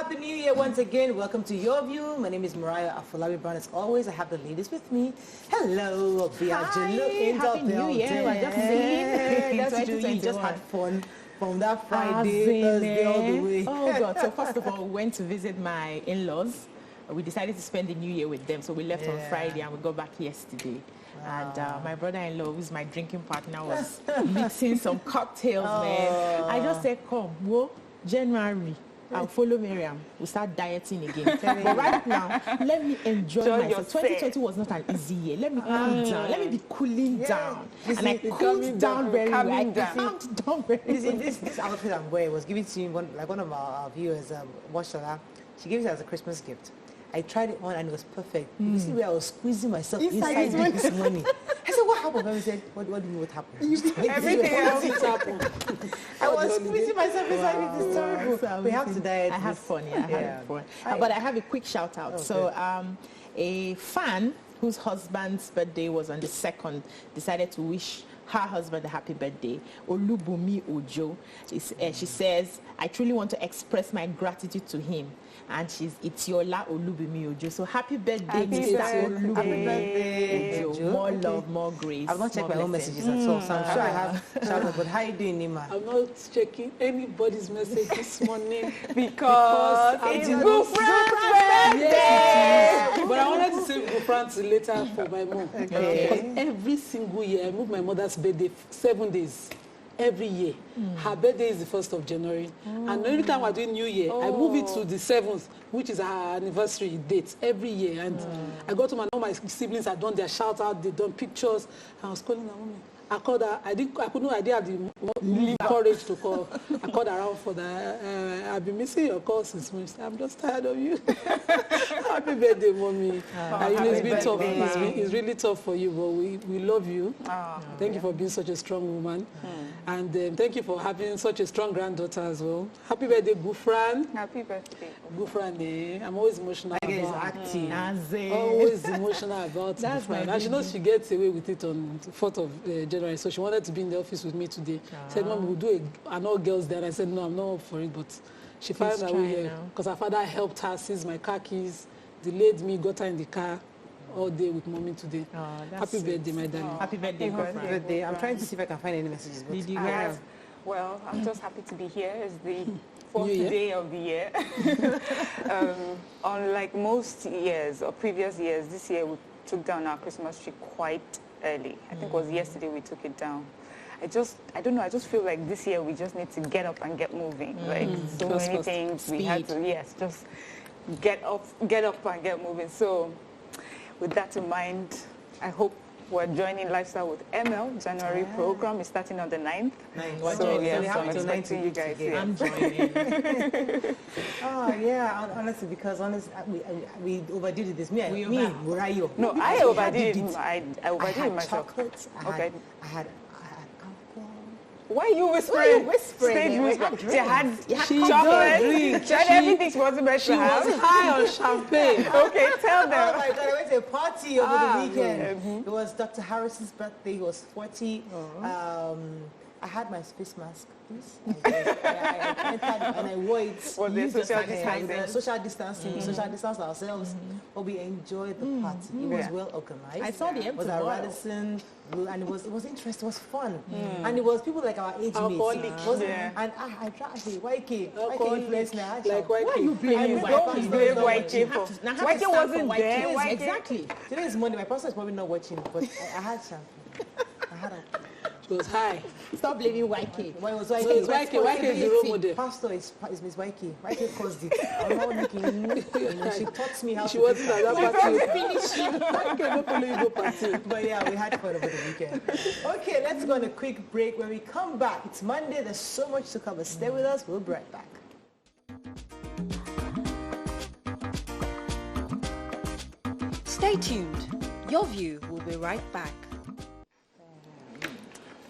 Happy New Year once again. Welcome to Your View. My name is Mariah Afolabi Brown. As always, I have the ladies with me. Hello, Biajalu. Happy New Year. I just saying. You just had fun from that Friday, Thursday, all the way. Oh, God. So first of all, we went to visit my in-laws. We decided to spend the New Year with them. So we left on Friday and we got back yesterday. And my brother-in-law, who's my drinking partner, was mixing some cocktails, man. I just said, come, whoa, January, I'll follow Miriam. We'll start dieting again. But right now, let me enjoy myself. 2020 was not an easy year. Let me calm down. Let me be cooling down. And I cooled down very well. I calmed down very well. This outfit I'm wearing was given to me, one of our viewers, Washala. She gave it as a Christmas gift. I tried it on and it was perfect. You see where I was squeezing myself inside this morning. I said, what happened? I said, what do you mean what happened? Everything else happened. I was squeezing myself inside it. It's terrible. So we have to diet. I had fun, I had fun. But I have a quick shout out. Okay. So a fan whose husband's birthday was on the 2nd decided to wish her husband a happy birthday. Olubumi Ojo. She says, I truly want to express my gratitude to him. And she's Itiola Olubumi Ojo. So happy birthday, Mr. Olubumi. Happy birthday, Ojo. More love, more grace. I've not checked my own messages at all, so I'm sure I have shout out. But how are you doing, Nima? I'm not checking anybody's message this morning because it's Gufran's birthday. But I wanted to save Gufran later for my mom. Because every single year I move my mother's birthday 7 days. Every year. Her birthday is the 1st of January. And the only time we're doing New Year, I move it to the 7th, which is her anniversary date every year. And I got to all my siblings had done their shout out, they done pictures. I was calling her woman. I called her. I didn't have the courage to call. I called around for that. I've been missing your calls since morning. I'm just tired of you. Happy birthday, mommy. It's been tough. It's really tough for you, but we love you. Thank you for being such a strong woman. And thank you for having such a strong granddaughter as well. Happy birthday, Gufran. Happy birthday. Gufran, I'm always emotional about active. Always emotional about Gufran. And she knows she gets away with it on the 4th of January. So she wanted to be in the office with me today. Said, Mom, we'll do an all girls there. I said, no, I'm not up for it. But she found her way here because her father helped her since my car keys, delayed me, got her in the car all day with mommy today. Happy birthday, my darling. Happy birthday, Happy birthday. I'm trying to see if I can find any messages. Did you guys? Well, I'm just happy to be here. It's the 4th day of the year. Unlike most years or previous years, this year we took down our Christmas tree quite early. I think it was yesterday we took it down. I don't know, I just feel like this year we just need to get up and get moving. Like so many things we had to, just get up and get moving. So with that in mind, I hope we're joining Lifestyle with ML. January program is starting on the 9th. So I'm expecting you guys here. I'm joining. Honestly, because we overdid it this. Me, Murayo. No, I overdid it. I overdid it myself. Chocolates. I had alcohol. Why are you whispering? Stage whisper. She had chocolate. She had everything she wasn't meant to have. She was high on champagne. Okay, tell them. Oh my God, I went to a party over the weekend. It was Dr. Harris's birthday. He was 40. I had my face mask. I entered and I wore it. Was there social distancing? Social distancing. Social distance ourselves. But we enjoyed the party. It was well organized. I saw the empty It was at Radisson, and it was interesting. It was fun, and it was people like our age mates. And I tried to say YK influence now. Like Why are you blaming Don't blame YK for. YK wasn't there. Exactly. Today is Monday. My pastor is probably not watching, but I had champagne. I had a. She was high. Stop blaming YK. Why was YK? So it's YK is the role model. Pastor is Miss YK. YK caused it. I'm not making she taught me how she to. wasn't at that party. YK not follow you go party. But yeah, we had fun over the weekend. Okay, let's go on a quick break. When we come back, it's Monday. There's so much to cover. Stay with us. We'll be right back. Stay tuned. Your View will be right back.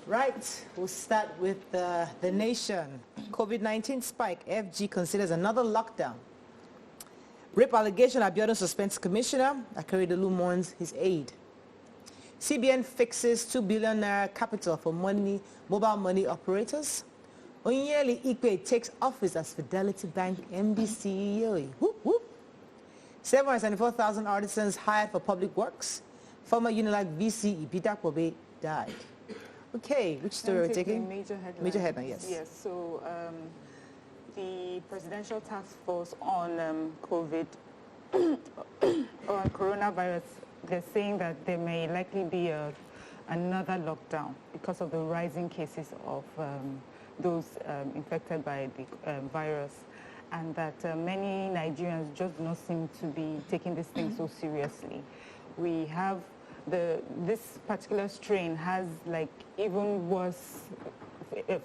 Right, we'll start with the nation. COVID-19 spike, FG considers another lockdown. Rape allegation, Abiodun suspends commissioner. Akeredolu mourns his aide. CBN fixes 2 billion naira capital for mobile money operators. Onyeli Ikpe takes office as Fidelity Bank MD CEO. Whoop, whoop. 774,000 artisans hired for public works. Former Unilag VC Ibida Kobe died. Okay, which story are we taking? Major headline. Major headline, yes. Yes, so the Presidential Task Force on COVID, or coronavirus, they're saying that there may likely be another lockdown because of the rising cases of those infected by the virus, and that many Nigerians just do not seem to be taking this thing so seriously. We have this particular strain has like even worse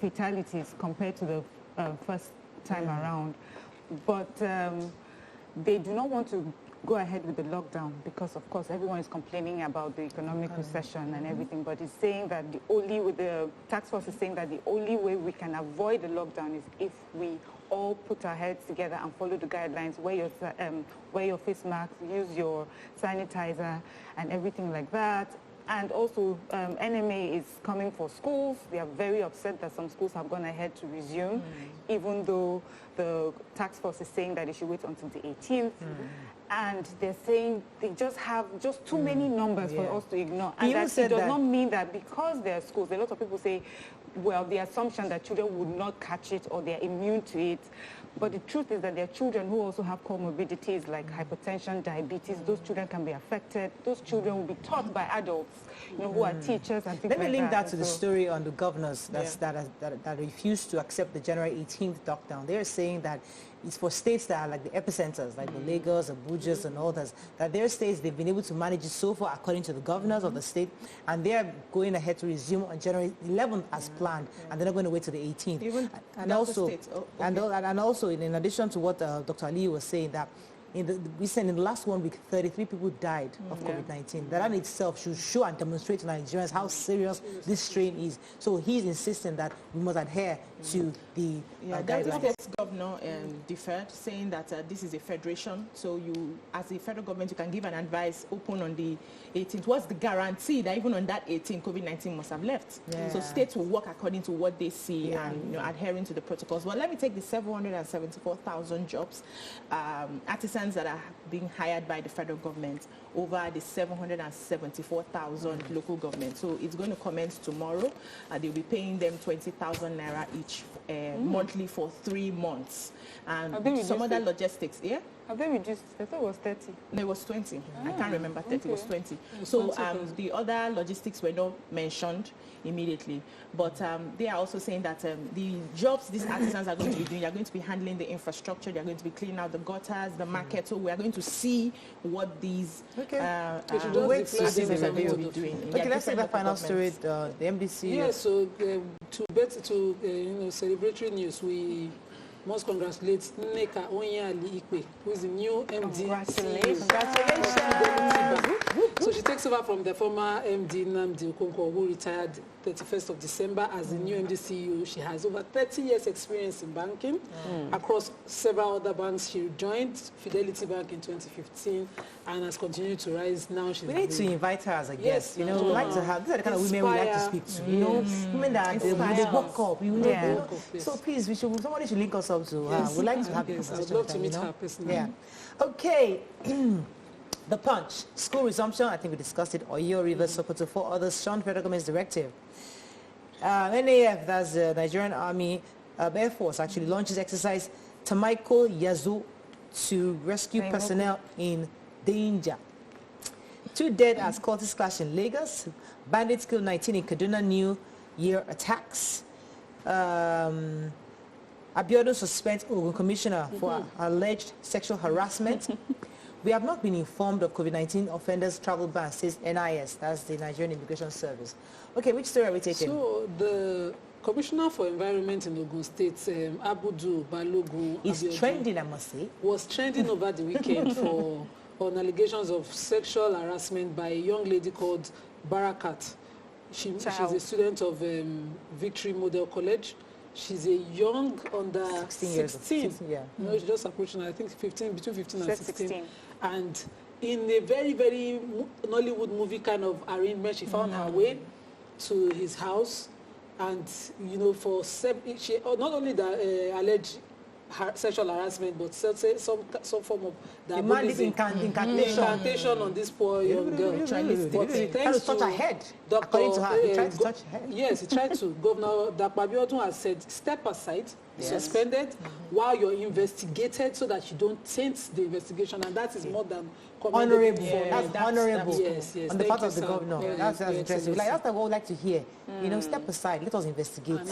fatalities compared to the first time around, but they do not want to go ahead with the lockdown because, of course, everyone is complaining about the economic recession and everything, but it's saying that the task force is saying that the only way we can avoid the lockdown is if we all put our heads together and follow the guidelines, wear your face mask, use your sanitizer and everything like that. And also, NMA is coming for schools. They are very upset that some schools have gone ahead to resume, even though the task force is saying that they should wait until the 18th. And they're saying they just have too many numbers for us to ignore. And that it does not mean that because there are schools, a lot of people say, well, the assumption that children would not catch it or they're immune to it. But the truth is that there are children who also have comorbidities like hypertension, diabetes. Those children can be affected. Those children will be taught by adults, who are teachers and things like that. Let me link that to the story on the governors that refused to accept the January 18th lockdown. They're saying that it's for states that are like the epicenters, like the Lagos, Abuja, and others, that their states, they've been able to manage it so far according to the governors of the state, and they're going ahead to resume on January 11th as planned, and they're not going to wait till the 18th. Even and also, and also, in addition to what Dr. Ali was saying, that in the last 1 week, 33 people died of COVID-19. That in itself should show and demonstrate to Nigerians how serious this strain is. So he's insisting that we must adhere to the guidelines. The governor deferred, saying that this is a federation. So you, as a federal government, you can give an advice open on the 18th. What's the guarantee that even on that 18th, COVID-19 must have left? So states will work according to what they see and adhering to the protocols. Well, let me take the 774,000 jobs. Artisans that are being hired by the federal government over the 774,000 local government. So it's going to commence tomorrow. They'll be paying them 20,000 naira each monthly for 3 months. And some other logistics, Have they reduced? I thought it was 30. No, it was 20. I can't remember 30. It was 20. So the other logistics were not mentioned immediately. But they are also saying that the jobs these artisans are going to be doing, they are going to be handling the infrastructure, they are going to be cleaning out the gutters, the market. So we are going to see what these artisans will be doing. Okay, let's take that final story, the MDC. Yeah, so celebratory news, we must congratulate Nneka Onyeli Ikpe, who is the new MD. Congratulations. So she takes over from the former MD Nnamdi Okonkwo, who retired 31st of December as the new MD CEO. She has over 30 years experience in banking across several other banks. She joined Fidelity Bank in 2015 and has continued to rise. Now she's... We need to invite her as a guest. We like to have... These are the kind of women we like to speak to. Women that they walk up. So please, somebody should link us up to her. We'd like to have a conversation. I'd love to meet her personally. Okay. The Punch. School resumption, I think we discussed it. Oyo, Rivers, Sokoto, 4 others. Sean Federal Government's directive. NAF, that's the Nigerian Army Air Force, actually launches exercise Tamaiko Yazu to rescue personnel in danger. 2 dead as cultists clash in Lagos. Bandits killed 19 in Kaduna New Year attacks. Abiodun suspends Ogun Commissioner for alleged sexual harassment. We have not been informed of COVID-19 offenders' travel ban, says NIS, that's the Nigerian Immigration Service. Okay, which story are we taking? So the Commissioner for Environment in Ogun State, Abudu Balogun, is trending, I must say. Was trending over the weekend on allegations of sexual harassment by a young lady called Barakat. She's a student of Victory Model College. She's a young, under 16. She's just approaching, I think, between 15 and 16. And in a very, very Nollywood movie kind of arrangement, she found her way to his house and you know, for she not only the alleged sexual harassment, but some form of incantation on this poor young girl. But thanks to touch her head. According to her, he tried to touch her head. Yes, he tried to. Governor Dr. Abiodun has said, step aside, suspended, while you're investigated, so that you don't taint the investigation, and that is more than honorable. Yeah, that's honorable. Yes, on the part of the sir. governor. Yeah, that's interesting. Like, that's what we would like to hear. You know, step aside, let us investigate. And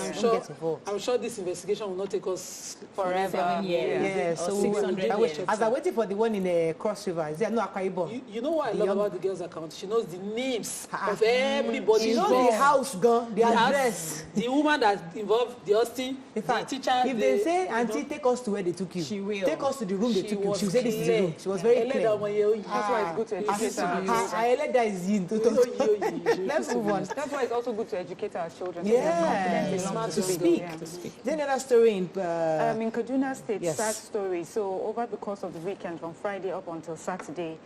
I'm sure this investigation will not take us forever. 7 years. Yeah, so 600 years. As I'm waiting for the one in the Cross River, is there no Akwa Ibom? You know what I love about the girl's account? She knows the names of everybody. She knows the house, girl, the address. The woman that involved the hosting, in fact, the teacher. If they say, Auntie, take us to where they took you. She will. Take us to the room they took you. She will say, this is the room. She was very clear. That's why it's good to educate Let's move on. That's why it's also good to educate our children. Yeah, smart to speak. Then another story in Kaduna State, yes. sad story. So over the course of the weekend, from Friday up until Saturday,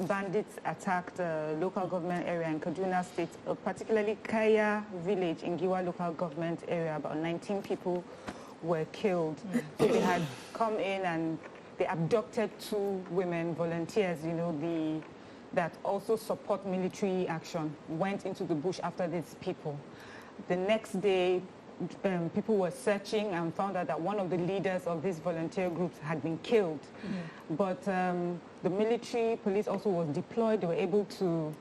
bandits attacked a local government area in Kaduna State, particularly Kaya village in Giwa local government area. About 19 people were killed. So they had come in and they abducted 2 women, volunteers, you know, that also support military action, went into the bush after these people. The next day, people were searching and found out that one of the leaders of these volunteer groups had been killed. But the military police also was deployed. They were able to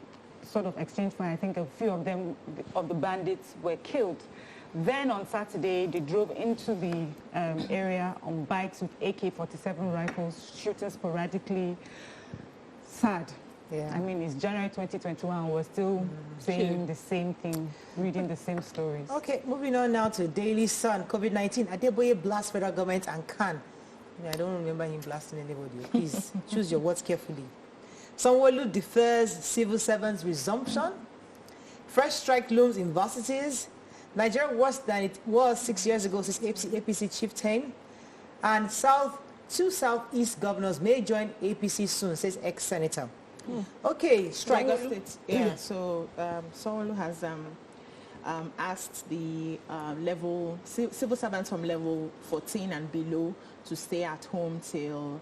sort of exchange fire. I think a few of them, of the bandits, were killed. Then on Saturday, they drove into the area on bikes with AK-47 rifles, shooting sporadically. Sad. Yeah. I mean, it's January 2021. We're still saying the same thing, reading the same stories. Okay, moving on now to Daily Sun. COVID-19. Adeboye blasts federal government and can. I don't remember him blasting anybody. Please choose your words carefully. Sanwo-Olu defers civil servants resumption. Fresh strike looms in varsities. Nigeria worse than it was 6 years ago since APC chief term. And 2 Southeast governors may join APC soon, says ex-senator. Okay, strike. Yeah, so Sanwo-Olu has asked the civil servants from level 14 and below to stay at home till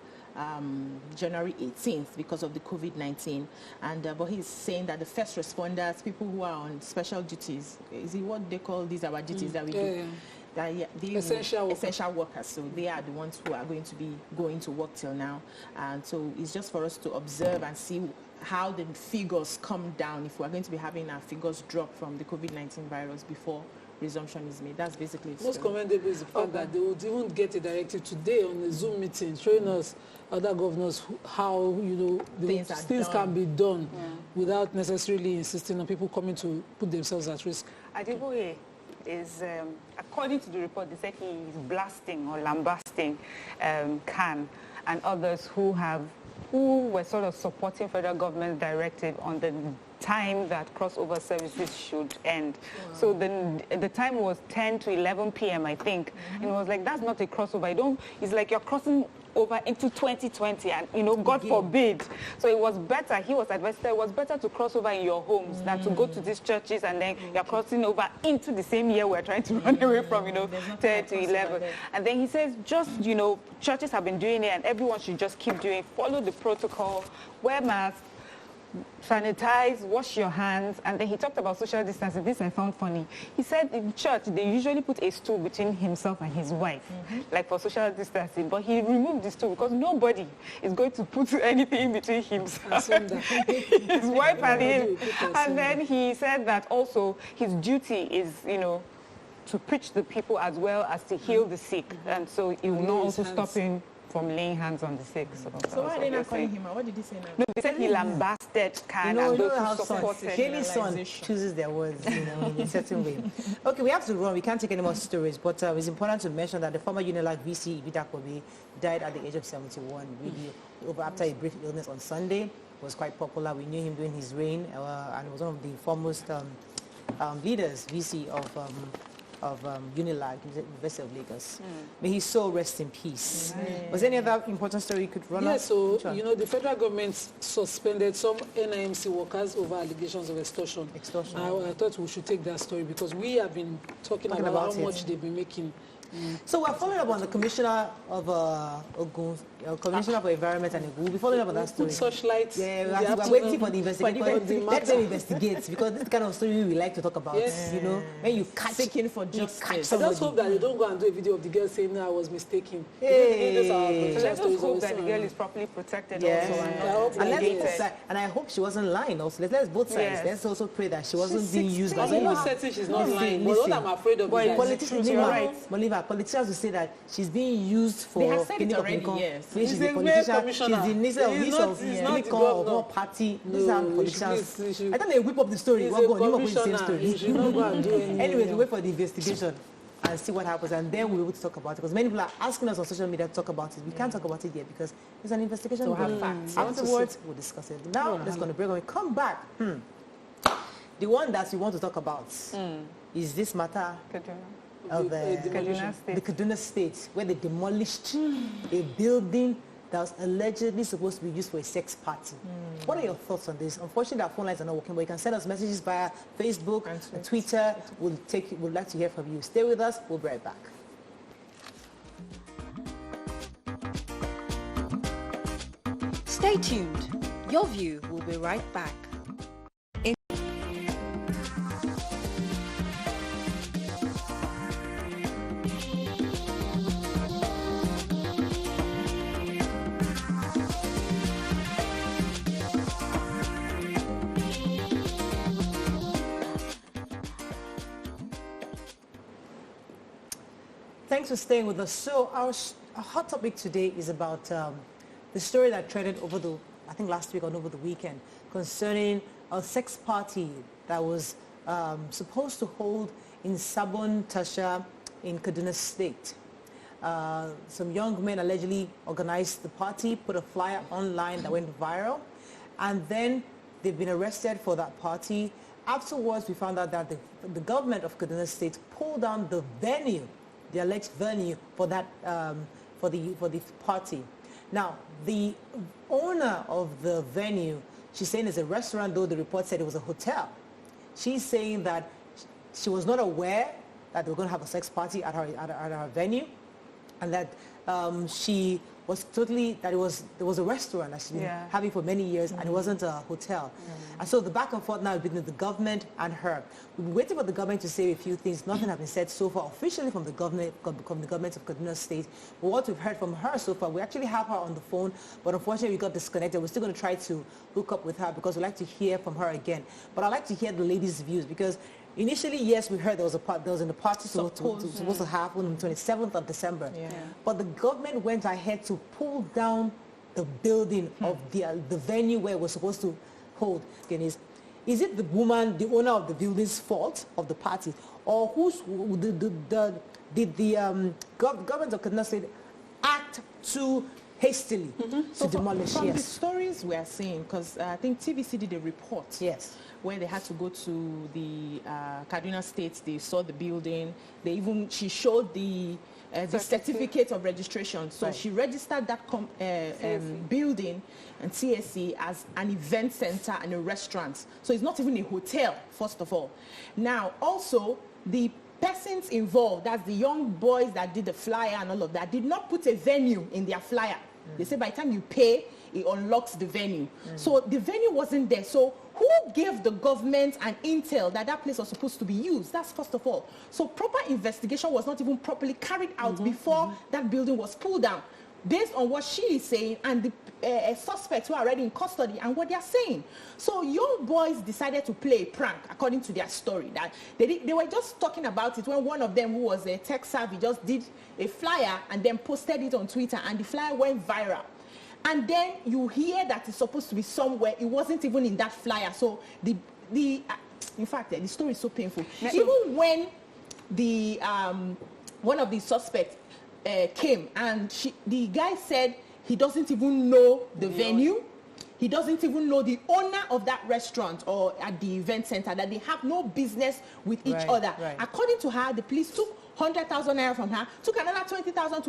January 18th because of the COVID-19. And but he's saying that the first responders, people who are on special duties, is it what they call these our duties that we do? That, they essential workers. So they are the ones who are going to be going to work till now. And so it's just for us to observe and see how the figures come down, if we're going to be having our figures drop from the COVID-19 virus before resumption is made. That's basically it. Most commendable is the fact that they would even get a directive today on the Zoom meeting showing us other governors how, you know, things can be done without necessarily insisting on people coming to put themselves at risk. Adeboye is, according to the report, they said he is blasting or lambasting Khan and others who were sort of supporting federal government directive on the time that crossover services should end. So the time was 10 to 11 p.m. I think, and it was like, that's not a crossover. It's like you're crossing over into 2020 and, you know, God forbid. So it was better, he was advised that it was better to cross over in your homes than to go to these churches and then you're crossing over into the same year we're trying to run away from, you know, 10 to 11. And then he says, just, you know, churches have been doing it and everyone should just keep doing it, follow the protocol, wear masks, sanitize, wash your hands. And then he talked about social distancing. This I found funny. He said in church they usually put a stool between himself and his wife, like for social distancing, but he removed the stool because nobody is going to put anything between himself, his wife and him. And then he said that also his duty is, you know, to preach to the people as well as to heal the sick. And so he will not also stop him from laying hands on the sick. So why are they not calling him? What did he say now? No, they said he lambasted Khan and those who supported Daily Sun chooses their words, you know, in a certain way. Okay, we have to run. We can't take any more stories, but it's important to mention that the former Unilag VC, Ibidakobe, died at the age of 71, really, after a brief illness on Sunday. Was quite popular. We knew him during his reign, and was one of the foremost leaders, VC, of of Unilag, University of Lagos. May his soul rest in peace. Was there any other important story you could run up? Yes, so, the federal government suspended some NIMC workers over allegations of extortion. I thought we should take that story because we have been talking about how much they've been making. So we're following up on the Commissioner of Ogun, Commissioner for Environment and we'll be following up on that story. Put such light. Yeah, we're waiting for the investigation. Let them investigate because this kind of story we like to talk about. Yes. When you catch seeking for justice. I just hope that they don't go and do a video of the girl saying, "No, I was mistaken." Hey. Let's just hope that the girl is properly protected also. And I hope she wasn't lying also. Let's both sides. Yes. Let's also pray that she wasn't being used. I'm not certain she's not lying, but what I'm afraid of is that politicians will say that she's being used for... They have said it already, yes. She's a politician. She's the minister of more party. These are politicians. I thought they whip up the story. He's a commissioner. You should not go and do anything. Anyways, we wait for the investigation and see what happens, and then we'll be able to talk about it. Because many people are asking us on social media to talk about it. We can't talk about it yet because it's an investigation. So have facts. Afterwards, we'll discuss it. Now, let's go to break. When we come back, the one that we want to talk about is this matter of the Kaduna State, where they demolished a building that was allegedly supposed to be used for a sex party. What are your thoughts on this? Unfortunately, our phone lines are not working, but you can send us messages via Facebook and Twitter. We'd like to hear from you. Stay with us. We'll be right back. Stay tuned. Your View will be right back. Thanks for staying with us. So our hot topic today is about the story that traded over I think last week or over the weekend, concerning a sex party that was supposed to hold in Sabon Tasha in Kaduna State. Some young men allegedly organized the party, put a flyer online that went viral, and then they've been arrested for that party. Afterwards, we found out that the government of Kaduna State pulled down the venue, the alleged venue for that for the party. Now, the owner of the venue, she's saying it's a restaurant, though the report said it was a hotel. She's saying that she was not aware that they were going to have a sex party at her venue, and that she was totally, that there was a restaurant that she's been having for many years, and it wasn't a hotel. And so the back and forth now between the government and her. We've been waiting for the government to say a few things. Nothing has been said so far officially from the government of Kaduna State. But what we've heard from her so far, we actually have her on the phone, but unfortunately we got disconnected. We're still going to try to hook up with her because we'd like to hear from her again. But I'd like to hear the ladies' views because initially, yes, we heard there was a party supposed to happen on the 27th of December. But the government went ahead to pull down the building of the venue where it was supposed to hold. Is it the woman, the owner of the building's fault of the party, or did the government of Kaduna State act too hastily to demolish? From the stories we are seeing, because I think TVC did a report. Yes. Where they had to go to the Kaduna State, they saw the building. She showed the certificate of registration. So she registered that building and CSC as an event center and a restaurant. So it's not even a hotel, first of all. Now, also, the persons involved, that's the young boys that did the flyer and all of that, did not put a venue in their flyer. They say by the time you pay, it unlocks the venue. So the venue wasn't there. So who gave the government an intel that that place was supposed to be used? That's first of all. So proper investigation was not even properly carried out before that building was pulled down, based on what she is saying and the suspects who are already in custody and what they are saying. So young boys decided to play a prank, according to their story. That they were just talking about it when one of them, who was a tech savvy, just did a flyer and then posted it on Twitter, and the flyer went viral. And then you hear that it's supposed to be somewhere. It wasn't even in that flyer. So in fact, the story is so painful. Even when the one of the suspects came and the guy said he doesn't even know the venue. he doesn't even know the owner of that restaurant or at the event center, that they have no business with each other. According to her, the police took 100,000 naira from her, took another 20,000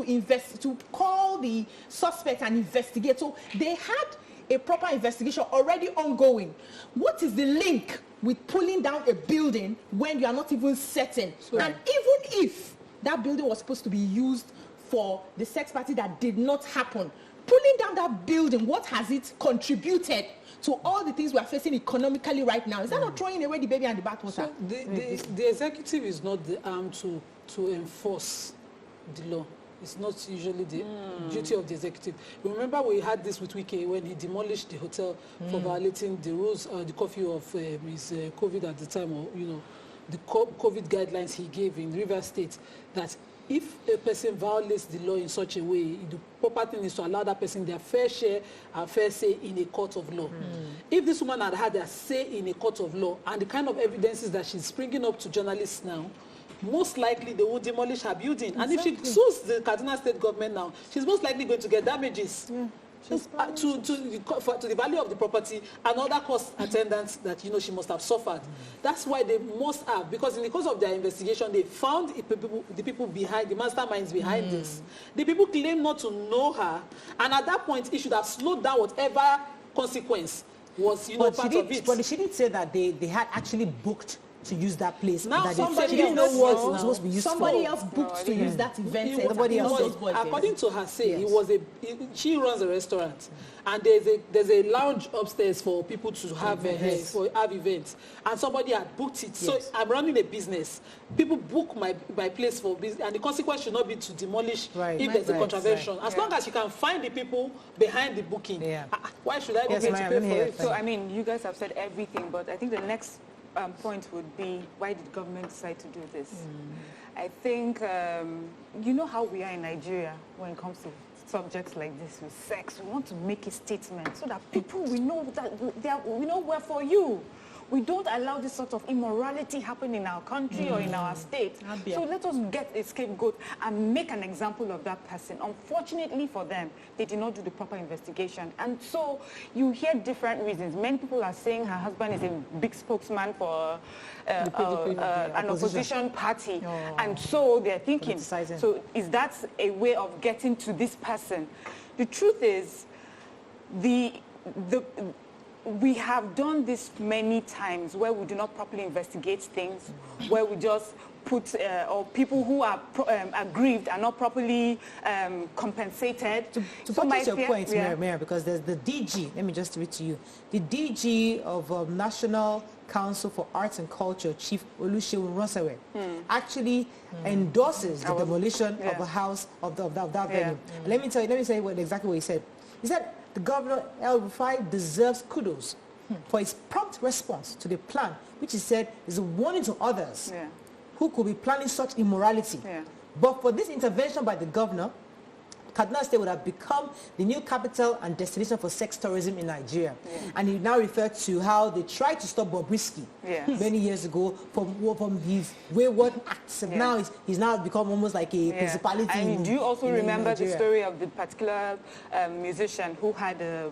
to call the suspect and investigate. So they had a proper investigation already ongoing. What is the link with pulling down a building when you are not even certain? And even if that building was supposed to be used for the sex party that did not happen, pulling down that building, what has it contributed to all the things we are facing economically right now? Is that not throwing away the baby and the bathwater? So the executive is not the arm to enforce the law. It's not usually the duty of the executive. Remember, we had this with Wike when he demolished the hotel for violating the rules, the curfew of his COVID at the time, or the COVID guidelines he gave in Rivers State. That if a person violates the law in such a way, the proper thing is to allow that person their fair share and fair say in a court of law. If this woman had their say in a court of law, and the kind of evidences that she's bringing up to journalists now, most likely they will demolish her building. And if she sues the Kaduna state government now, she's most likely going to get damages to the value of the property and other cost attendants that she must have suffered. That's why they must have, because in the course of their investigation, they found the people behind, the masterminds behind this. The people claim not to know her, and at that point, it should have slowed down whatever consequence was part of it. But she didn't say that they had actually booked to use that place. Now she didn't know what it was supposed to be used somebody for. else booked to use that event. According to her say, she runs a restaurant, and there's a lounge upstairs for people to have events, and somebody had booked it. So I'm running a business. People book my place for business, and the consequence should not be to demolish if there's a contravention. As long as you can find the people behind the booking, why should I be able to pay for it? So I mean, you guys have said everything, but I think the next point would be, why did government decide to do this? I think, you know how we are in Nigeria when it comes to subjects like this with sex. We want to make a statement so that people will know that we know we're for you. We don't allow this sort of immorality happen in our country or in our state. So let us get a scapegoat and make an example of that person. Unfortunately for them, they did not do the proper investigation. And so you hear different reasons. Many people are saying her husband is a big spokesman for an opposition party. And so they're thinking, so is that a way of getting to this person? The truth is, we have done this many times where we do not properly investigate things, where we just put, or people who are aggrieved are not properly compensated. To put your point, Mayor, because there's the DG, let me just read to you. The DG of National Council for Arts and Culture, Chief Olusegun Rosawe, actually endorses the demolition of a house of that venue. Let me tell you exactly what he said. He said, the governor, El-Rufai, deserves kudos for his prompt response to the plan, which he said is a warning to others who could be planning such immorality. But for this intervention by the governor, Kaduna State would have become the new capital and destination for sex tourism in Nigeria. And he now referred to how they tried to stop Bobrisky many years ago from his wayward acts. And now he's now become almost like a principality. And do you also remember the story of the particular musician who had a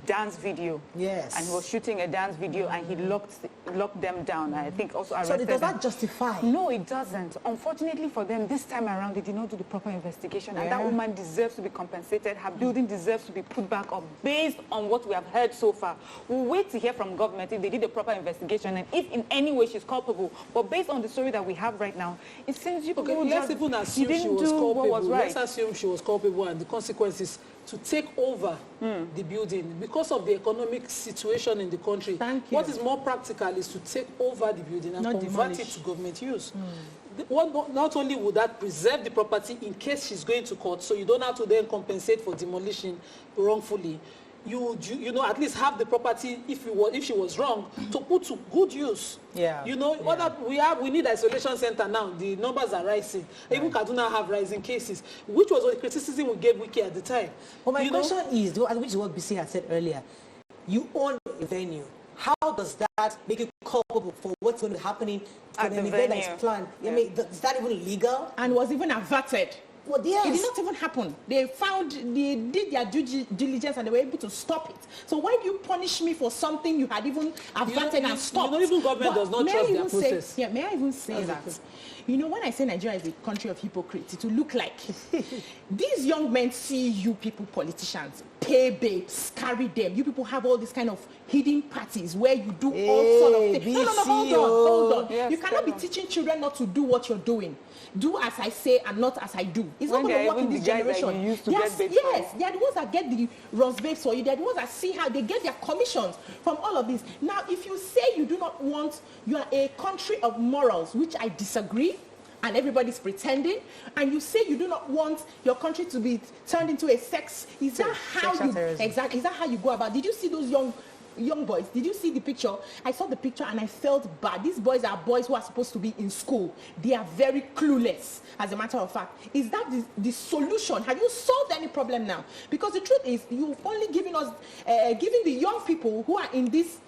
dance video? And he was shooting a dance video and he locked them down. I think also arrested them. So does that justify? No, it doesn't. Unfortunately for them, this time around, they did not do the proper investigation. And that woman deserves to be compensated. Her building deserves to be put back up based on what we have heard so far. We'll wait to hear from government if they did a proper investigation and if in any way she's culpable. But based on the story that we have right now, it seems you let's even assume she was culpable. Let's assume she was culpable and the consequences to take over the building because of the economic situation in the country. What is more practical is to take over the building and convert it to government use. Not only would that preserve the property in case she's going to court, so you don't have to then compensate for demolition wrongfully. You know, at least have the property, if she was wrong, to put to good use. You know, we need isolation center now. The numbers are rising. Even Kaduna have rising cases, which was the criticism we gave Wiki at the time. Well, my question is, which is what BC had said earlier, you own a venue. How does that make you culpable for what's going to be happening for an event that's planned? I mean, is that even legal? And was even averted. Well, yes. It did not even happen. They did their due diligence and they were able to stop it. So why do you punish me for something you had even averted and stopped? Even government does not trust their process. May I even say that? When I say Nigeria is a country of hypocrites, it will look like these young men see you people politicians, pay babes, carry them. You people have all this kind of hidden parties where you do all sort of things. No, hold on. Yes, you cannot be teaching children not to do what you're doing. Do as I say and not as I do. It's not going to work in this generation. Yes, they are the ones that get the Ross babes for you. They are the ones that see how they get their commissions from all of this. Now, if you say you do not want, you are a country of morals, which I disagree, and everybody's pretending, and you say you do not want your country to be turned into a sex, is that how you exactly? Is that how you go about? Did you see those young boys? Did you see the picture? I saw the picture and I felt bad. These boys are boys who are supposed to be in school. They are very clueless, as a matter of fact. Is that the solution? Have you solved any problem now? Because the truth is, you've only given us, giving the young people who are in this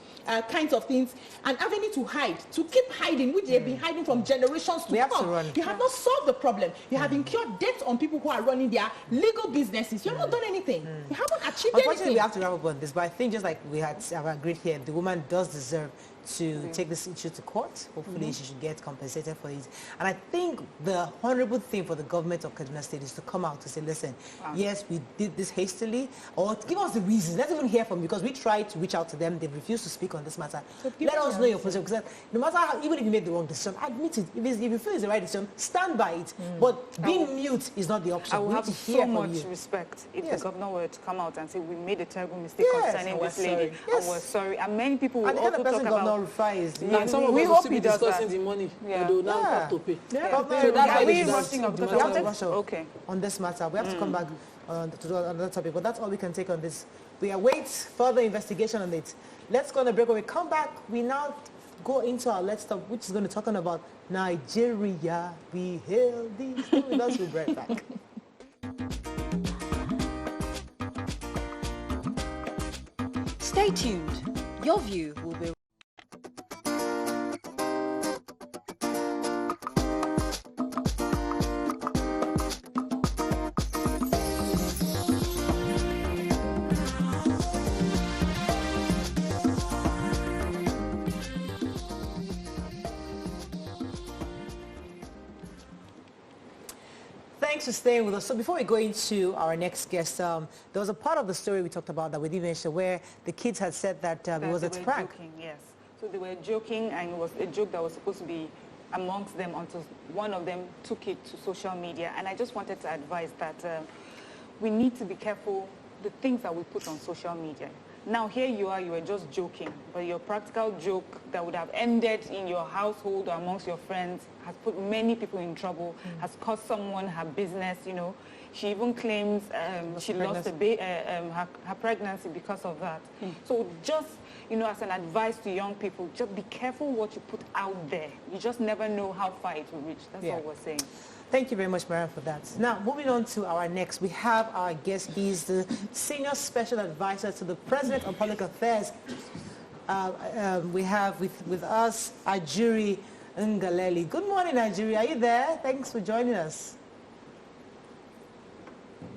kinds of things an avenue to hide, to keep hiding, which they've been hiding from generations to come. You have not solved the problem. You have incurred debt on people who are running their legal businesses. You have not done anything. You haven't achieved Unfortunately, anything. we have to wrap up on this, but I think just like we have agreed here, the woman does deserve to take this issue to court. Hopefully she should get compensated for it. And I think the honorable thing for the government of Kaduna State is to come out to say, listen, yes, we did this hastily, or give us the reasons. Let's even hear from them, because we tried to reach out to them. They refused to speak on this matter. So let us know your position, because no matter how, even if you made the wrong decision, admit it. If you feel it's the right decision, stand by it. But being mute is not the option. I would have so much respect if the governor were to come out and say, we made a terrible mistake concerning this lady, and we're sorry. And many people will also talk about and some of us will be discussing the money they will now have to pay. So that's we rushing up on this matter. We have to come back to another topic, but that's all we can take on this. We await further investigation on it. Let's go on a break. When we come back, we now go into our Let's Talk, which is going to talk about Nigeria. We hail these. Stay with us. We'll be right back. Stay tuned. Your view will be Thanks for staying with us. So before we go into our next guest, there was a part of the story we talked about that we didn't mention where the kids had said that it was a prank. Joking, yes. So they were joking, and it was a joke that was supposed to be amongst them until one of them took it to social media. And I just wanted to advise that we need to be careful the things that we put on social media. Now, here you are just joking, but your practical joke that would have ended in your household or amongst your friends has put many people in trouble, has cost someone her business, She even claims she lost her pregnancy because of that. So just, as an advice to young people, just be careful what you put out there. You just never know how far it will reach. That's all we're saying. Thank you very much, Mariam, for that. Now, moving on to our next, we have our guest. He's the Senior Special Advisor to the President on Public Affairs. We have with us Ajuri Ngaleli. Good morning, Ajuri. Are you there? Thanks for joining us.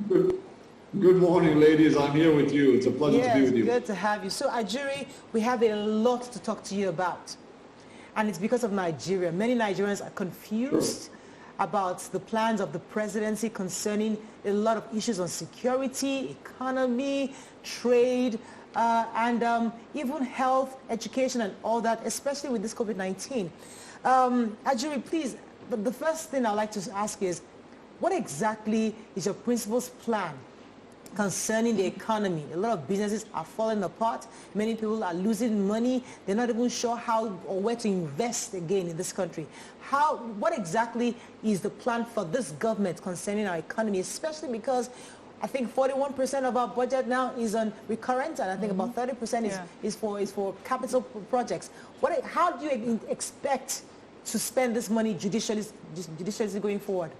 Good morning, ladies. I'm here with you. It's a pleasure to be with you. Yes, good to have you. So, Ajuri, we have a lot to talk to you about. And it's because of Nigeria. Many Nigerians are confused about the plans of the presidency concerning a lot of issues on security, economy, trade, and even health, education, and all that, especially with this COVID-19. Ajuri, please, the first thing I'd like to ask is, what exactly is your principal's plan concerning the economy? A lot of businesses are falling apart. Many people are losing money. They're not even sure how or where to invest again in this country. What exactly is the plan for this government concerning our economy, especially because I think 41% of our budget now is on recurrent, and I think about 30% is for capital projects. How do you expect to spend this money judiciously going forward?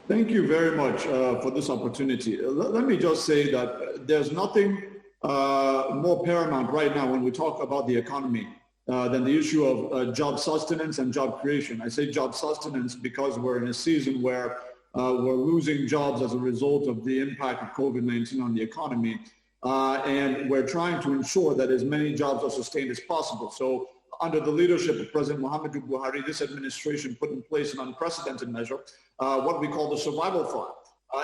Thank you very much for this opportunity. Let me just say that there's nothing more paramount right now when we talk about the economy than the issue of job sustenance and job creation. I say job sustenance because we're in a season where we're losing jobs as a result of the impact of COVID-19 on the economy. And we're trying to ensure that as many jobs are sustained as possible. So under the leadership of President Muhammadu Buhari, this administration put in place an unprecedented measure, what we call the Survival Fund,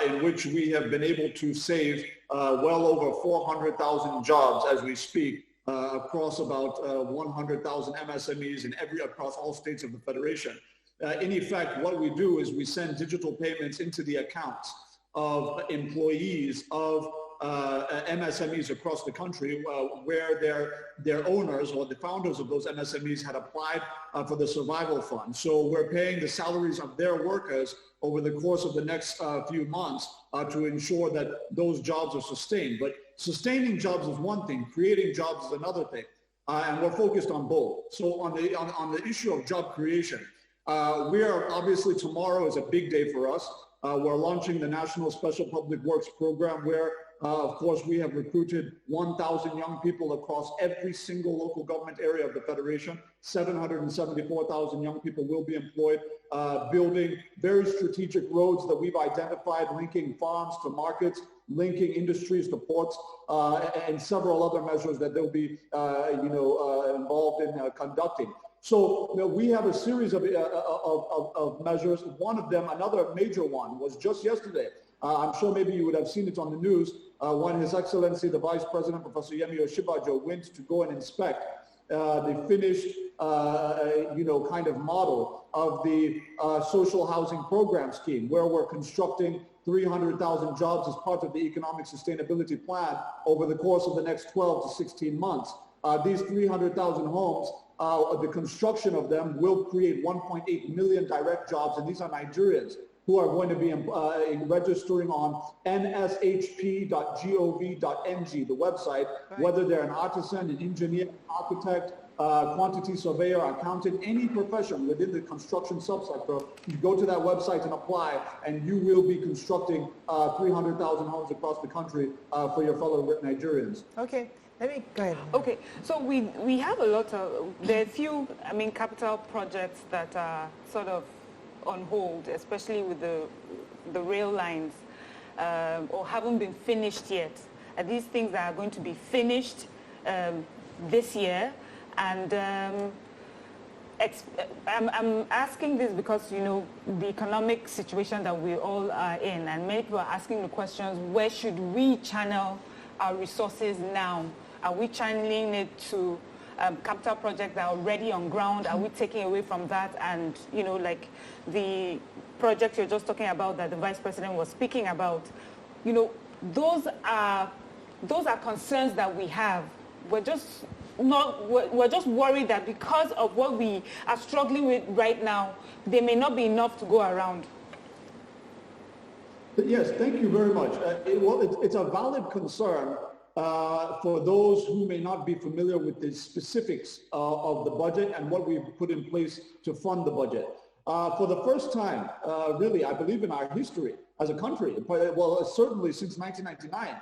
in which we have been able to save well over 400,000 jobs as we speak, across about 100,000 MSMEs across all states of the Federation. In effect, what we do is we send digital payments into the accounts of employees of MSMEs across the country where their owners or the founders of those MSMEs had applied for the Survival Fund. So we're paying the salaries of their workers over the course of the next few months to ensure that those jobs are sustained. But sustaining jobs is one thing, creating jobs is another thing, and we're focused on both. So on the issue of job creation, we are obviously, tomorrow is a big day for us. We're launching the National Special Public Works Program where, of course, we have recruited 1,000 young people across every single local government area of the Federation. 774,000 young people will be employed, building very strategic roads that we've identified, linking farms to markets, linking industries to ports, and several other measures that they'll be, involved in conducting. So we have a series of measures. One of them, another major one, was just yesterday. I'm sure maybe you would have seen it on the news when His Excellency, the Vice President, Professor Yemi Osinbajo, went to go and inspect the finished, kind of model of the social housing program scheme, where we're constructing 300,000 jobs as part of the economic sustainability plan over the course of the next 12 to 16 months. These 300,000 homes, the construction of them will create 1.8 million direct jobs, and these are Nigerians who are going to be registering on nshp.gov.ng, the website, whether they're an artisan, an engineer, architect, quantity surveyor, accountant, any profession within the construction subsector. You go to that website and apply, and you will be constructing 300,000 homes across the country for your fellow Nigerians. Okay. Let me go ahead. Okay, so we have a lot of, there are a few, capital projects that are sort of on hold, especially with the rail lines, or haven't been finished yet. Are these things that are going to be finished this year? And I'm asking this because, the economic situation that we all are in, and many people are asking the questions, where should we channel our resources now? Are we channeling it to capital projects that are already on ground? Are we taking away from that? And, like the project you're just talking about that the Vice President was speaking about, those are concerns that we have. We're just worried that because of what we are struggling with right now, there may not be enough to go around. Yes, thank you very much. It's a valid concern. For those who may not be familiar with the specifics of the budget and what we've put in place to fund the budget. For the first time, really, I believe in our history as a country, well, certainly since 1999,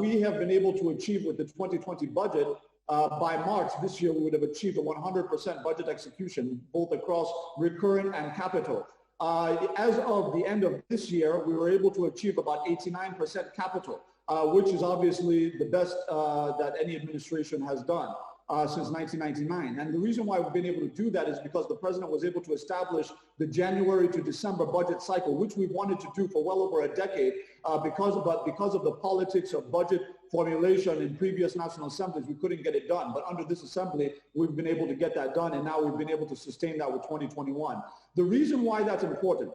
we have been able to achieve with the 2020 budget, by March this year, we would have achieved a 100% budget execution, both across recurrent and capital. As of the end of this year, we were able to achieve about 89% capital. Which is obviously the best that any administration has done since 1999. And the reason why we've been able to do that is because the president was able to establish the January to December budget cycle, which we've wanted to do for well over a decade because of the politics of budget formulation in previous national assemblies. We couldn't get it done. But under this assembly, we've been able to get that done, and now we've been able to sustain that with 2021. The reason why that's important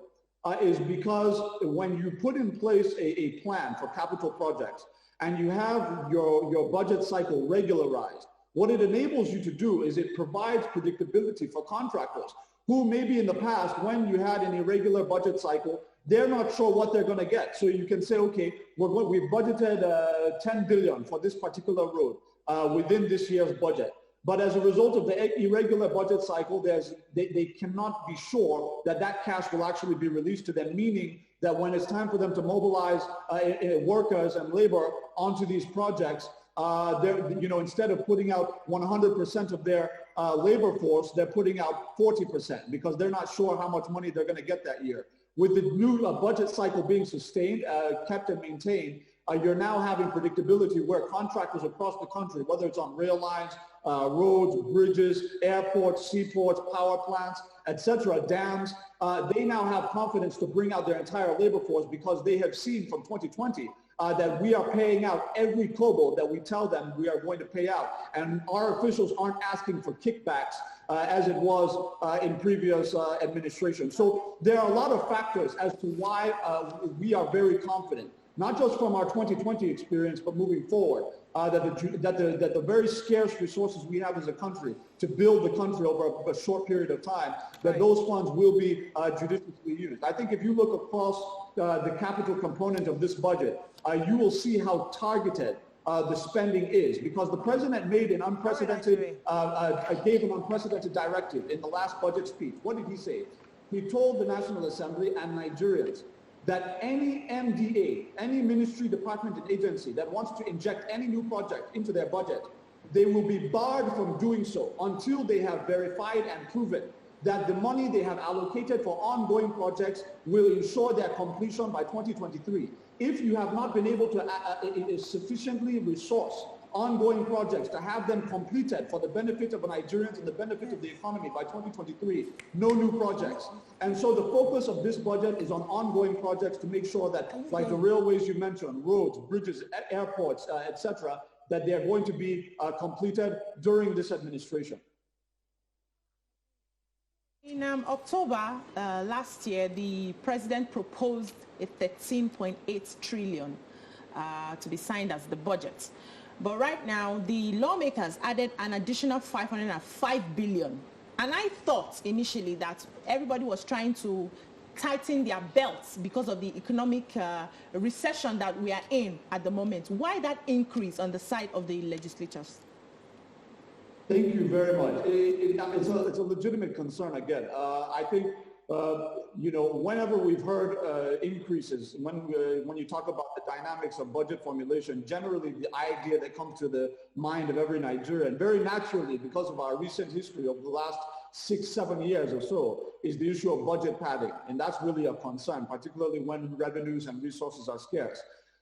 is because when you put in place a plan for capital projects and you have your budget cycle regularized, what it enables you to do is it provides predictability for contractors who maybe in the past, when you had an irregular budget cycle, they're not sure what they're going to get. So you can say, okay, we've budgeted 10 billion for this particular road within this year's budget. But as a result of the irregular budget cycle, they cannot be sure that that cash will actually be released to them, meaning that when it's time for them to mobilize workers and labor onto these projects, instead of putting out 100% of their labor force, they're putting out 40% because they're not sure how much money they're going to get that year. With the new budget cycle being sustained, kept and maintained, you're now having predictability where contractors across the country, whether it's on rail lines, roads, bridges, airports, seaports, power plants, etc., dams, they now have confidence to bring out their entire labor force because they have seen from 2020 that we are paying out every kobo that we tell them we are going to pay out. And our officials aren't asking for kickbacks as it was in previous administrations. So there are a lot of factors as to why we are very confident, not just from our 2020 experience, but moving forward, that the very scarce resources we have as a country to build the country over a short period of time, that those funds will be judiciously used. I think if you look across the capital component of this budget, you will see how targeted the spending is, because the president made an unprecedented, gave an unprecedented directive in the last budget speech. What did he say? He told the National Assembly and Nigerians that any MDA, any ministry, department, and agency that wants to inject any new project into their budget, they will be barred from doing so until they have verified and proven that the money they have allocated for ongoing projects will ensure their completion by 2023. If you have not been able to sufficiently resource ongoing projects to have them completed for the benefit of Nigerians and the benefit of the economy by 2023, no new projects. And so the focus of this budget is on ongoing projects to make sure that, like the railways you mentioned, roads, bridges, airports, etc., that they are going to be completed during this administration. In October last year, the president proposed a 13.8 trillion to be signed as the budget. But right now, the lawmakers added an additional 505 billion. And I thought initially that everybody was trying to tighten their belts because of the economic recession that we are in at the moment. Why that increase on the side of the legislatures? Thank you very much. It's a legitimate concern again. I think, whenever we've heard increases, when you talk about the dynamics of budget formulation, generally the idea that comes to the mind of every Nigerian, very naturally because of our recent history of the last 6-7 years or so, is the issue of budget padding. And that's really a concern, particularly when revenues and resources are scarce.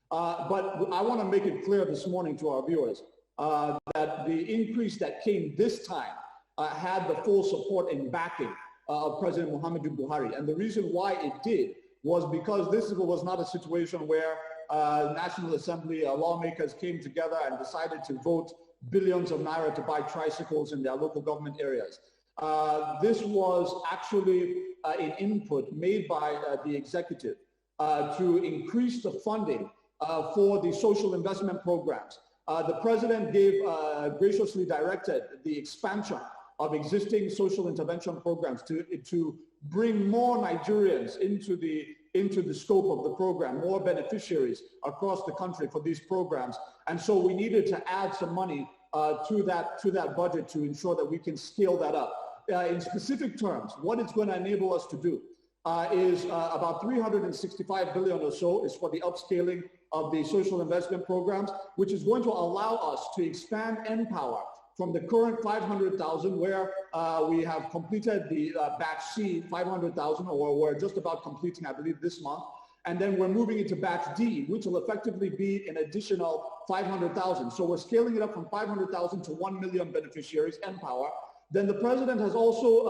But I want to make it clear this morning to our viewers that the increase that came this time had the full support and backing of President Muhammadu Buhari. And the reason why it did was because this was not a situation where National Assembly lawmakers came together and decided to vote billions of naira to buy tricycles in their local government areas. This was actually an input made by the executive to increase the funding for the social investment programs. The president graciously directed the expansion of existing social intervention programs to bring more Nigerians into the scope of the program, more beneficiaries across the country for these programs. And so we needed to add some money to that budget to ensure that we can scale that up. In specific terms, what it's going to enable us to do is about 365 billion or so is for the upscaling of the social investment programs, which is going to allow us to expand Empower from the current 500,000, where we have completed the batch C, 500,000, or we're just about completing, I believe, this month. And then we're moving into batch D, which will effectively be an additional 500,000. So we're scaling it up from 500,000 to 1 million beneficiaries, Empower. Then the president has also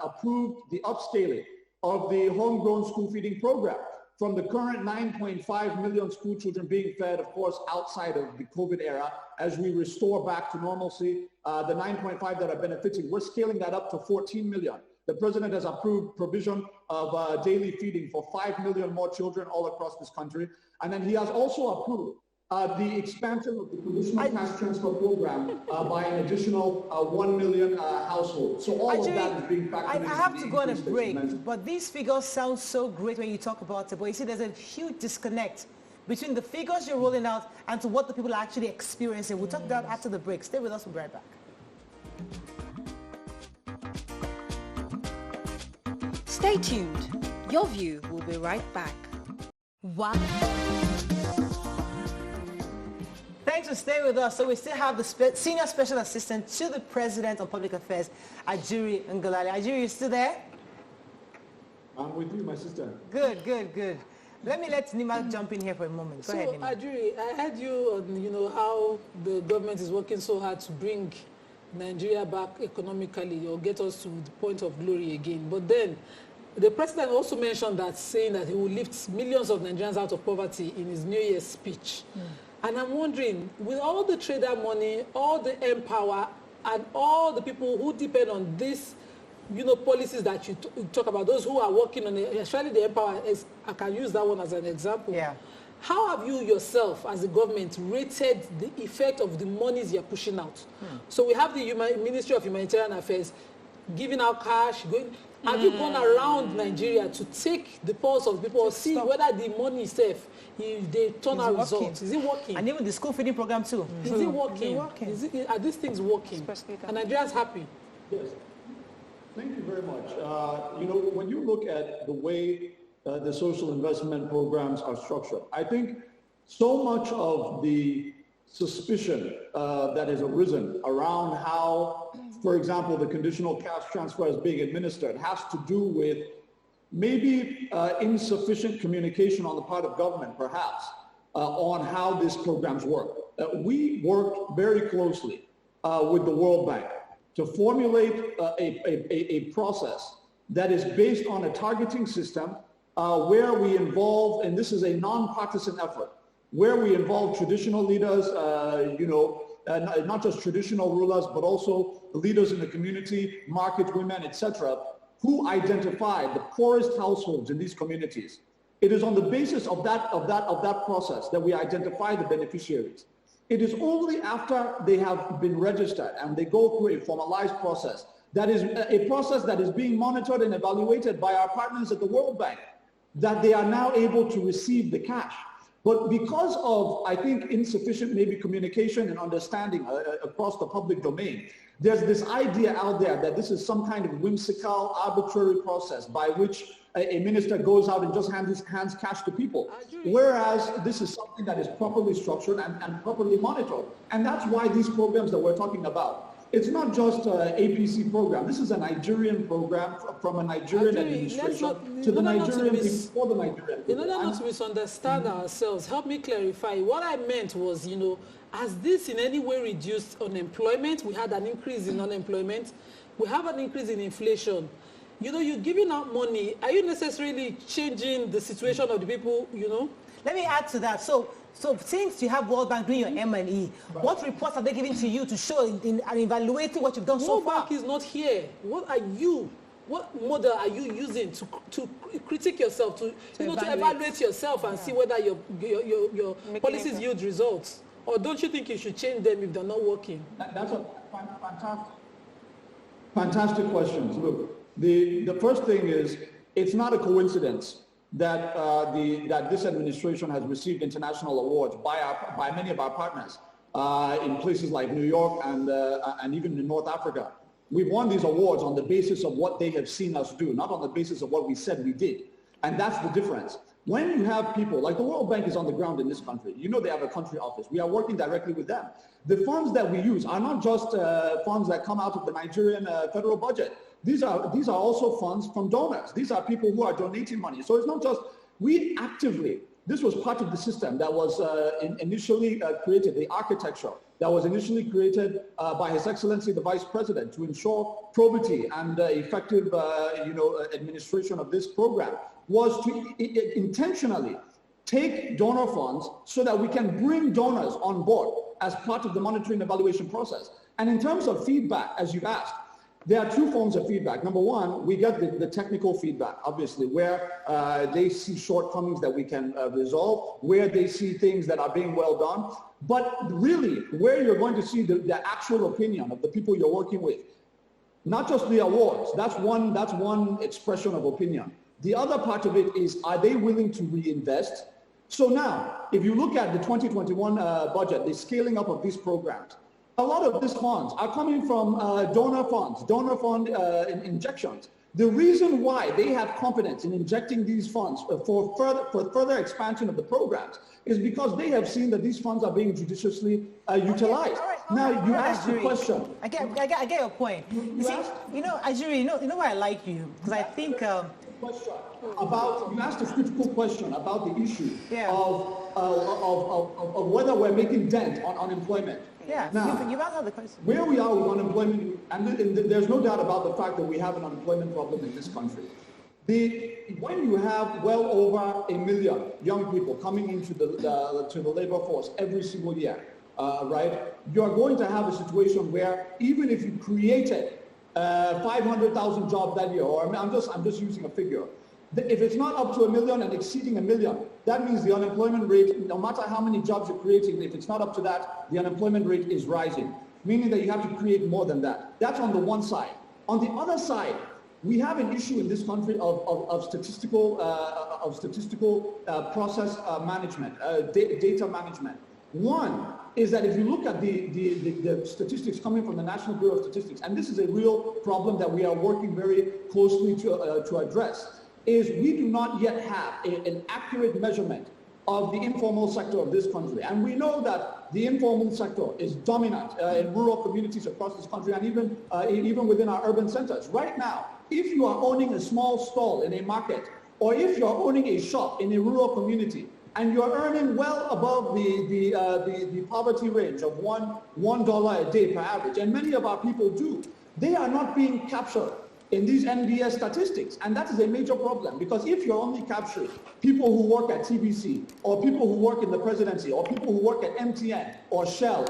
approved the upscaling of the homegrown school feeding program from the current 9.5 million school children being fed, of course, outside of the COVID era. As we restore back to normalcy, the 9.5 that are benefiting, we're scaling that up to 14 million. The president has approved provision of daily feeding for 5 million more children all across this country. And then he has also approved the expansion of the conditional cash transfer program by an additional 1 million households. So all of that is being factored into. I have to go on a break, but these figures sound so great when you talk about it. But you see, there's a huge disconnect between the figures you're rolling out and to what the people are actually experiencing. We'll talk about that after the break. Stay with us. We'll be right back. Stay tuned. Your View will be right back. Wow. thanks for staying with us. So we still have the Senior Special Assistant to the President on Public Affairs, Ajuri Ngalale. Ajuri, you still there? I'm with you, my sister. Good, good, good. Let Nima jump in here for a moment. Go ahead, Nima. Ajuri, I heard you on, how the government is working so hard to bring Nigeria back economically or get us to the point of glory again. But then the president also mentioned that, saying that he will lift millions of Nigerians out of poverty in his New Year's speech. And I'm wondering, with all the trader money, all the empower, and all the people who depend on this, policies that you talk about, those who are working on it, especially the empower, I can use that one as an example. Yeah. How have you yourself, as a government, rated the effect of the monies you're pushing out? So we have the Ministry of Humanitarian Affairs giving out cash, have you gone around Nigeria to take the pulse of people or see whether the money is safe, they turn out results? Is it working? And even the school feeding program too. Is it working? Are these things working? Are Nigerians happy? Yes. Thank you very much. When you look at the way the social investment programs are structured, I think so much of the suspicion that has arisen around how, for example, the conditional cash transfer is being administered has to do with maybe insufficient communication on the part of government, perhaps, on how these programs work. We work very closely with the World Bank to formulate a process that is based on a targeting system where we involve, and this is a non-partisan effort, where we involve traditional leaders, not just traditional rulers, but also leaders in the community, market women, etc., who identify the poorest households in these communities. It is on the basis of that process that we identify the beneficiaries. It is only after they have been registered and they go through a formalized process, that is a process that is being monitored and evaluated by our partners at the World Bank, that they are now able to receive the cash. But because of, I think, insufficient maybe communication and understanding across the public domain, there's this idea out there that this is some kind of whimsical, arbitrary process by which a minister goes out and just hands cash to people. Whereas this is something that is properly structured and properly monitored. And that's why these programs that we're talking about, it's not just an APC program. This is a Nigerian program from a Nigerian administration to the Nigerian people for the Nigerian people. In order not to misunderstand ourselves, help me clarify. What I meant was, has this in any way reduced unemployment? We had an increase in unemployment. We have an increase in inflation. You're giving out money. Are you necessarily changing the situation of the people, Let me add to that. So since you have World Bank doing your M&E, what reports are they giving to you to show and evaluating what you've done so far? World Bank is not here. What model are you using to critique yourself, to evaluate yourself and see whether your policies yield results? Or don't you think you should change them if they're not working? That's a fantastic question. Look, the first thing is, it's not a coincidence that that this administration has received international awards by many of our partners in places like New York and even in North Africa. We've won these awards on the basis of what they have seen us do, not on the basis of what we said we did. And that's the difference. When you have people, like the World Bank is on the ground in this country, they have a country office. We are working directly with them. The funds that we use are not just funds that come out of the Nigerian federal budget. These are also funds from donors. These are people who are donating money. So it's not just, we actively, this was part of the system that was initially created, the architecture that was initially created by His Excellency the Vice President to ensure probity and effective administration of this program, was to intentionally take donor funds so that we can bring donors on board as part of the monitoring evaluation process. And in terms of feedback, as you've asked, there are two forms of feedback. Number one, we get the technical feedback, obviously, where they see shortcomings that we can resolve, where they see things that are being well done. But really, where you're going to see the actual opinion of the people you're working with, not just the awards, that's one expression of opinion. The other part of it is, are they willing to reinvest? So now, if you look at the 2021 budget, the scaling up of these programs, a lot of these funds are coming from donor funds, donor fund injections. The reason why they have confidence in injecting these funds for further expansion of the programs is because they have seen that these funds are being judiciously utilized. You asked the question. I get your point. You see, Ajuri, you know why I like you? Because I think... you asked a critical question about the issue of whether we're making dent on unemployment. Yeah, now, you've answered the question. Where we are with unemployment, and there's no doubt about the fact that we have an unemployment problem in this country. When you have well over 1 million young people coming into the labor force every single year, right, you are going to have a situation where even if you created 500,000 jobs that year, or I'm just using a figure, if it's not up to 1 million and exceeding 1 million, that means the unemployment rate, no matter how many jobs you're creating, if it's not up to that, the unemployment rate is rising, meaning that you have to create more than that. That's on the one side. On the other side, we have an issue in this country of statistical process management, data management. One is that if you look at the statistics coming from the National Bureau of Statistics, and this is a real problem that we are working very closely to address, is we do not yet have an accurate measurement of the informal sector of this country. And we know that the informal sector is dominant in rural communities across this country, and even within our urban centers. Right now, if you are owning a small stall in a market, or if you are owning a shop in a rural community, and you are earning well above the poverty range of $1 a day per average, and many of our people do, they are not being captured in these NBS statistics. And that is a major problem, because if you're only capturing people who work at TBC, or people who work in the presidency, or people who work at MTN, or Shell,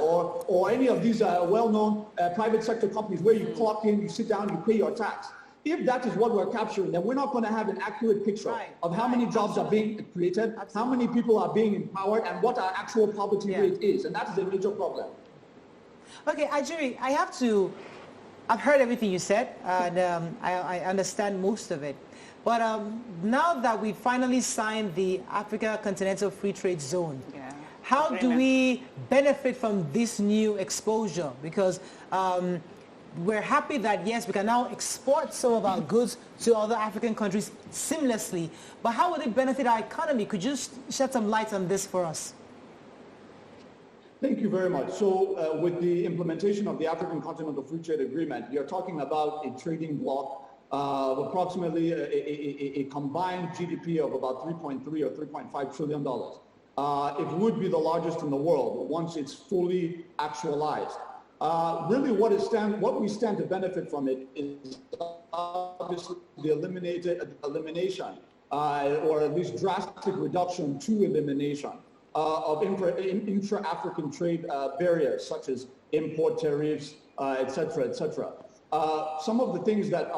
or any of these well-known private sector companies where you clock in, you sit down, you pay your tax, if that is what we're capturing, then we're not going to have an accurate picture of how many jobs are being created, how many people are being empowered, and what our actual poverty rate is. And that is a major problem. Okay, Ajuri, I've heard everything you said, and I understand most of it. But now that we finally signed the Africa Continental Free Trade Zone, how do we benefit from this new exposure? Because we're happy that, yes, we can now export some of our goods to other African countries seamlessly. But how will it benefit our economy? Could you shed some light on this for us? Thank you very much. So with the implementation of the African Continental Free Trade Agreement, you're talking about a trading bloc of approximately a combined GDP of about $3.3 or $3.5 trillion. It would be the largest in the world once it's fully actualized. Really what we stand to benefit from it is obviously the elimination or at least drastic reduction to elimination of intra-African trade barriers such as import tariffs, et cetera, et cetera. Some of the things that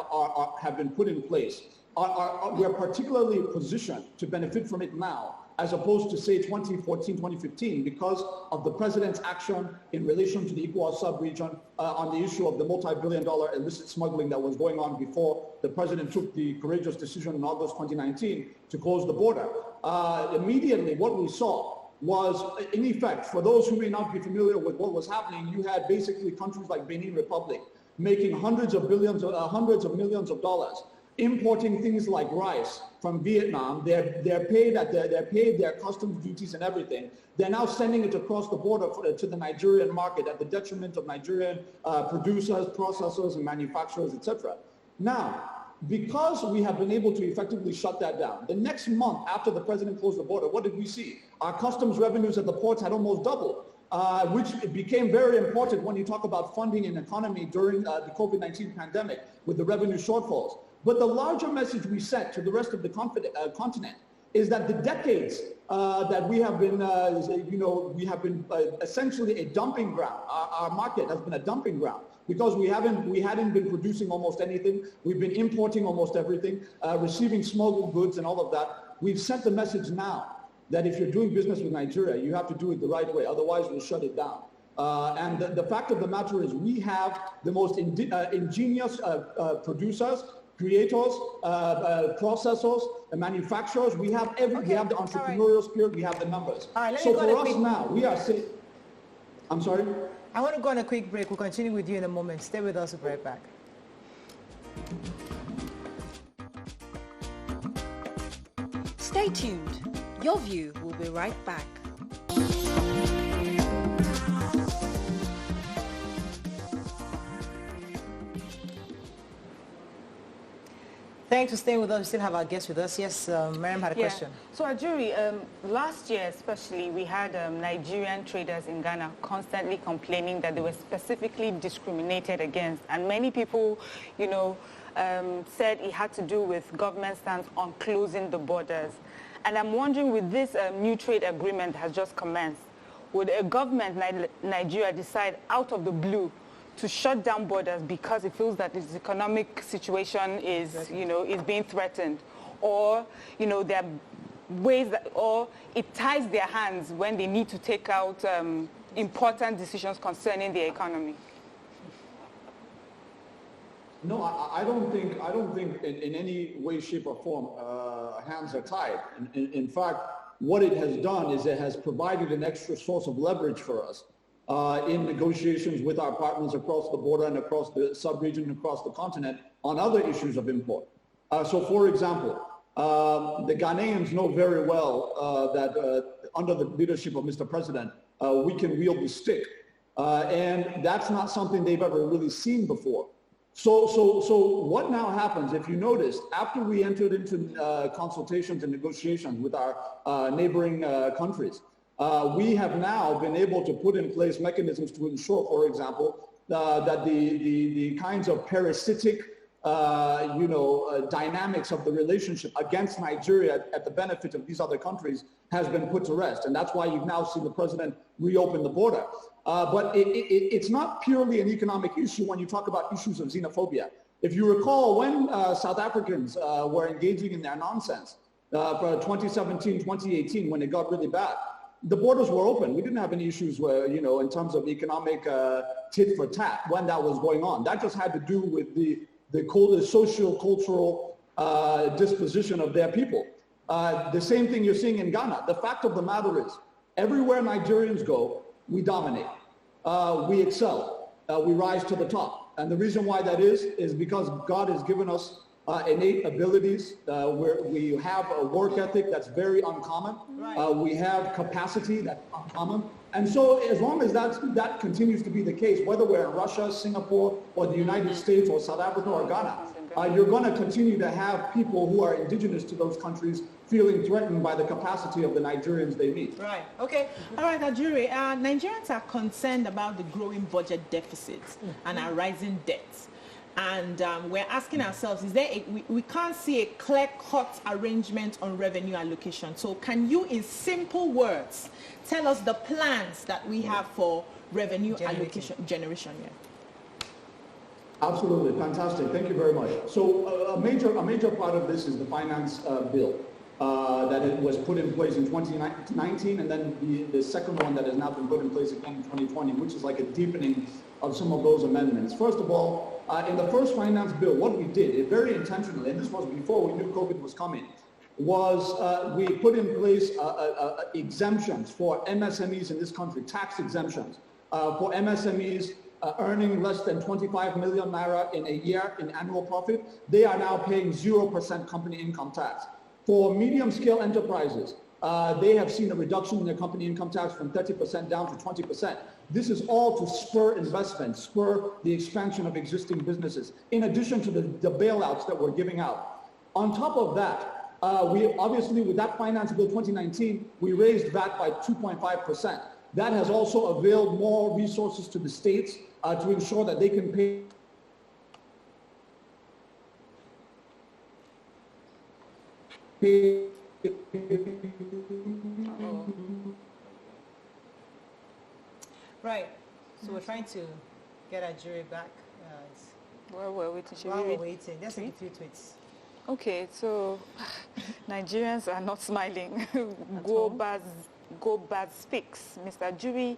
have been put in place we are particularly positioned to benefit from it now, as opposed to, say, 2014, 2015, because of the president's action in relation to the ECOWAS sub-region on the issue of the multi-billion-dollar illicit smuggling that was going on before the president took the courageous decision in August 2019 to close the border. Immediately, what we saw was, in effect, for those who may not be familiar with what was happening, you had basically countries like Benin Republic making hundreds of millions of dollars, importing things like rice from Vietnam. They're paid their customs duties and everything. They're now sending it across the border to the Nigerian market at the detriment of Nigerian producers, processors, and manufacturers, etc. Now, because we have been able to effectively shut that down, the next month after the president closed the border, what did we see? Our customs revenues at the ports had almost doubled, which became very important when you talk about funding an economy during the COVID-19 pandemic with the revenue shortfalls. But the larger message we sent to the rest of the continent is that the decades that we have been, essentially a dumping ground. Our market has been a dumping ground because we hadn't been producing almost anything. We've been importing almost everything, receiving smuggled goods and all of that. We've sent the message now that if you're doing business with Nigeria, you have to do it the right way. Otherwise, we'll shut it down. And the fact of the matter is we have the most ingenious producers, creators, processors, manufacturers. We have everything. We have the entrepreneurial spirit. We have the numbers. So for us now, we are saying, I'm sorry? I want to go on a quick break. We'll continue with you in a moment. Stay with us. We'll be right back. Stay tuned. Your View will be right back. Thanks for staying with us. We still have our guests with us. Yes, Miriam had a question. So, Ajuri, last year especially, we had Nigerian traders in Ghana constantly complaining that they were specifically discriminated against. And many people, you know, said it had to do with government stance on closing the borders. And I'm wondering, with this new trade agreement that has just commenced, would a government like Nigeria decide out of the blue to shut down borders because it feels that its economic situation is, you know, is being threatened, or, you know, there are ways that, or it ties their hands when they need to take out important decisions concerning the economy? No, I don't think in any way, shape, or form hands are tied. In fact, what it has done is it has provided an extra source of leverage for us in negotiations with our partners across the border and across the sub-region and across the continent on other issues of import. So, for example, the Ghanaians know very well that under the leadership of Mr. President, we can wield the stick. And that's not something they've ever really seen before. So what now happens, if you noticed, after we entered into consultations and negotiations with our neighboring countries, we have now been able to put in place mechanisms to ensure, for example, that the kinds of parasitic, dynamics of the relationship against Nigeria at the benefit of these other countries has been put to rest. And that's why you've now seen the president reopen the border. But it's not purely an economic issue when you talk about issues of xenophobia. If you recall, when South Africans were engaging in their nonsense for 2017, 2018, when it got really bad, the borders were open. We didn't have any issues where, you know, in terms of economic tit for tat when that was going on. That just had to do with the socio-cultural disposition of their people. The same thing you're seeing in Ghana. The fact of the matter is, everywhere Nigerians go, we dominate, we excel, we rise to the top. And the reason why that is because God has given us innate abilities, where we have a work ethic that's very uncommon. Right. We have capacity that's uncommon. And so as long as that continues to be the case, whether we're in Russia, Singapore, or the United States, or South Africa, or Ghana, you're going to continue to have people who are indigenous to those countries feeling threatened by the capacity of the Nigerians they meet. Right. Okay. All right, Ajuri. Nigerians are concerned about the growing budget deficits and our rising debts. And we're asking ourselves, is there we can't see a clear-cut arrangement on revenue allocation. So can you, in simple words, tell us the plans that we have for revenue allocation generation? Yeah. Absolutely. Fantastic. Thank you very much. So a major part of this is the finance bill that it was put in place in 2019, and then the second one that has now been put in place again in 2020, which is like a deepening of some of those amendments. First of all, in the first finance bill, what we did, very intentionally, and this was before we knew COVID was coming, was we put in place exemptions for MSMEs in this country, tax exemptions for MSMEs earning less than 25 million naira in a year in annual profit. They are now paying 0% company income tax. For medium-scale enterprises, they have seen a reduction in their company income tax from 30% down to 20%. This is all to spur investment, spur the expansion of existing businesses, in addition to the bailouts that we're giving out. On top of that, we obviously, with that finance bill 2019, we raised VAT by 2.5%. That has also availed more resources to the states to ensure that they can pay Right. So we're trying to get our jury back. While we're waiting, Just a few tweets. Okay, so Nigerians are not smiling. Go bad speaks. Mr. Jury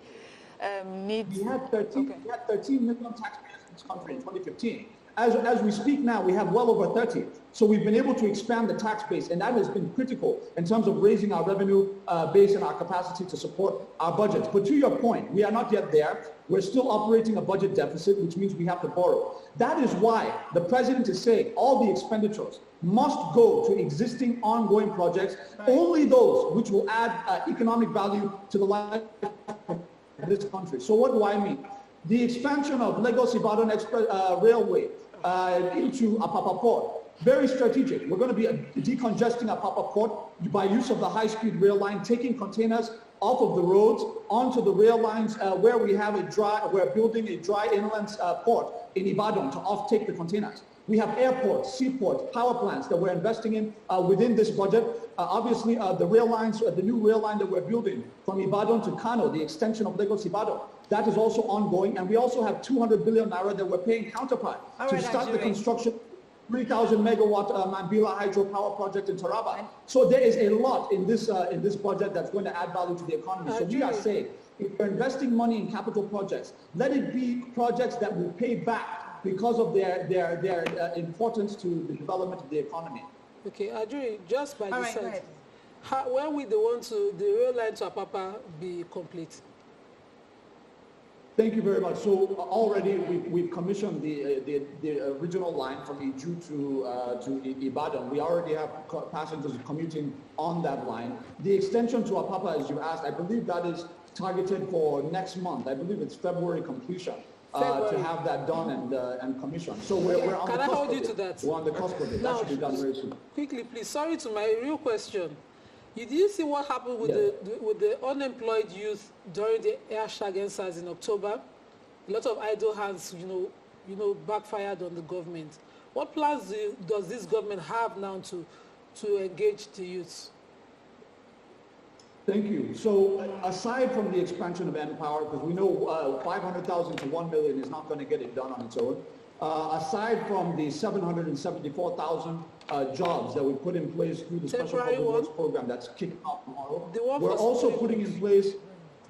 needs... We had 13 million taxpayers in this country in 2015. As we speak now, we have well over 30. So we've been able to expand the tax base, and that has been critical in terms of raising our revenue base and our capacity to support our budgets. But to your point, we are not yet there. We're still operating a budget deficit, which means we have to borrow. That is why the president is saying all the expenditures must go to existing ongoing projects, only those which will add economic value to the life of this country. So what do I mean? The expansion of Lagos-Ibadan Railway into Apapa Port, very strategic. We're going to be decongesting Apapa Port by use of the high-speed rail line, taking containers off of the roads onto the rail lines where we're building a dry inland port in Ibadan to off-take the containers. We have airports, seaports, power plants that we're investing in within this budget. Obviously, the rail lines, the new rail line that we're building from Ibadan to Kano, the extension of Lagos-Ibadan, that is also ongoing. And we also have 200 billion naira that we're paying counterpart to start the construction 3,000 megawatt Mambila hydropower project in Taraba. So there is a lot in this budget that's going to add value to the economy. So we are saying, if we're investing money in capital projects, let it be projects that will pay back because of their importance to the development of the economy. Okay, Adri, just by the side, when will the rail line to Apapa be complete? Thank you very much. So already we've commissioned the original line from Iju to Ibadan. We already have passengers commuting on that line. The extension to Apapa, as you asked, I believe that is targeted for next month. I believe it's February completion. To have that done and commissioned. So we're on the cusp of it. Can I hold you to that? We're on the cusp of it. That should be done very soon. Quickly, please. Sorry to my real question. Did you see what happened with the unemployed youth during the air exercise in October? A lot of idle hands, backfired on the government. What plans does this government have now to engage the youth? Thank you. So aside from the expansion of Empower, because we know 500,000 to 1 million is not going to get it done on its own, aside from the 774,000 jobs that we put in place through the Special Public Works Program that's kicking off tomorrow, we're also putting in place,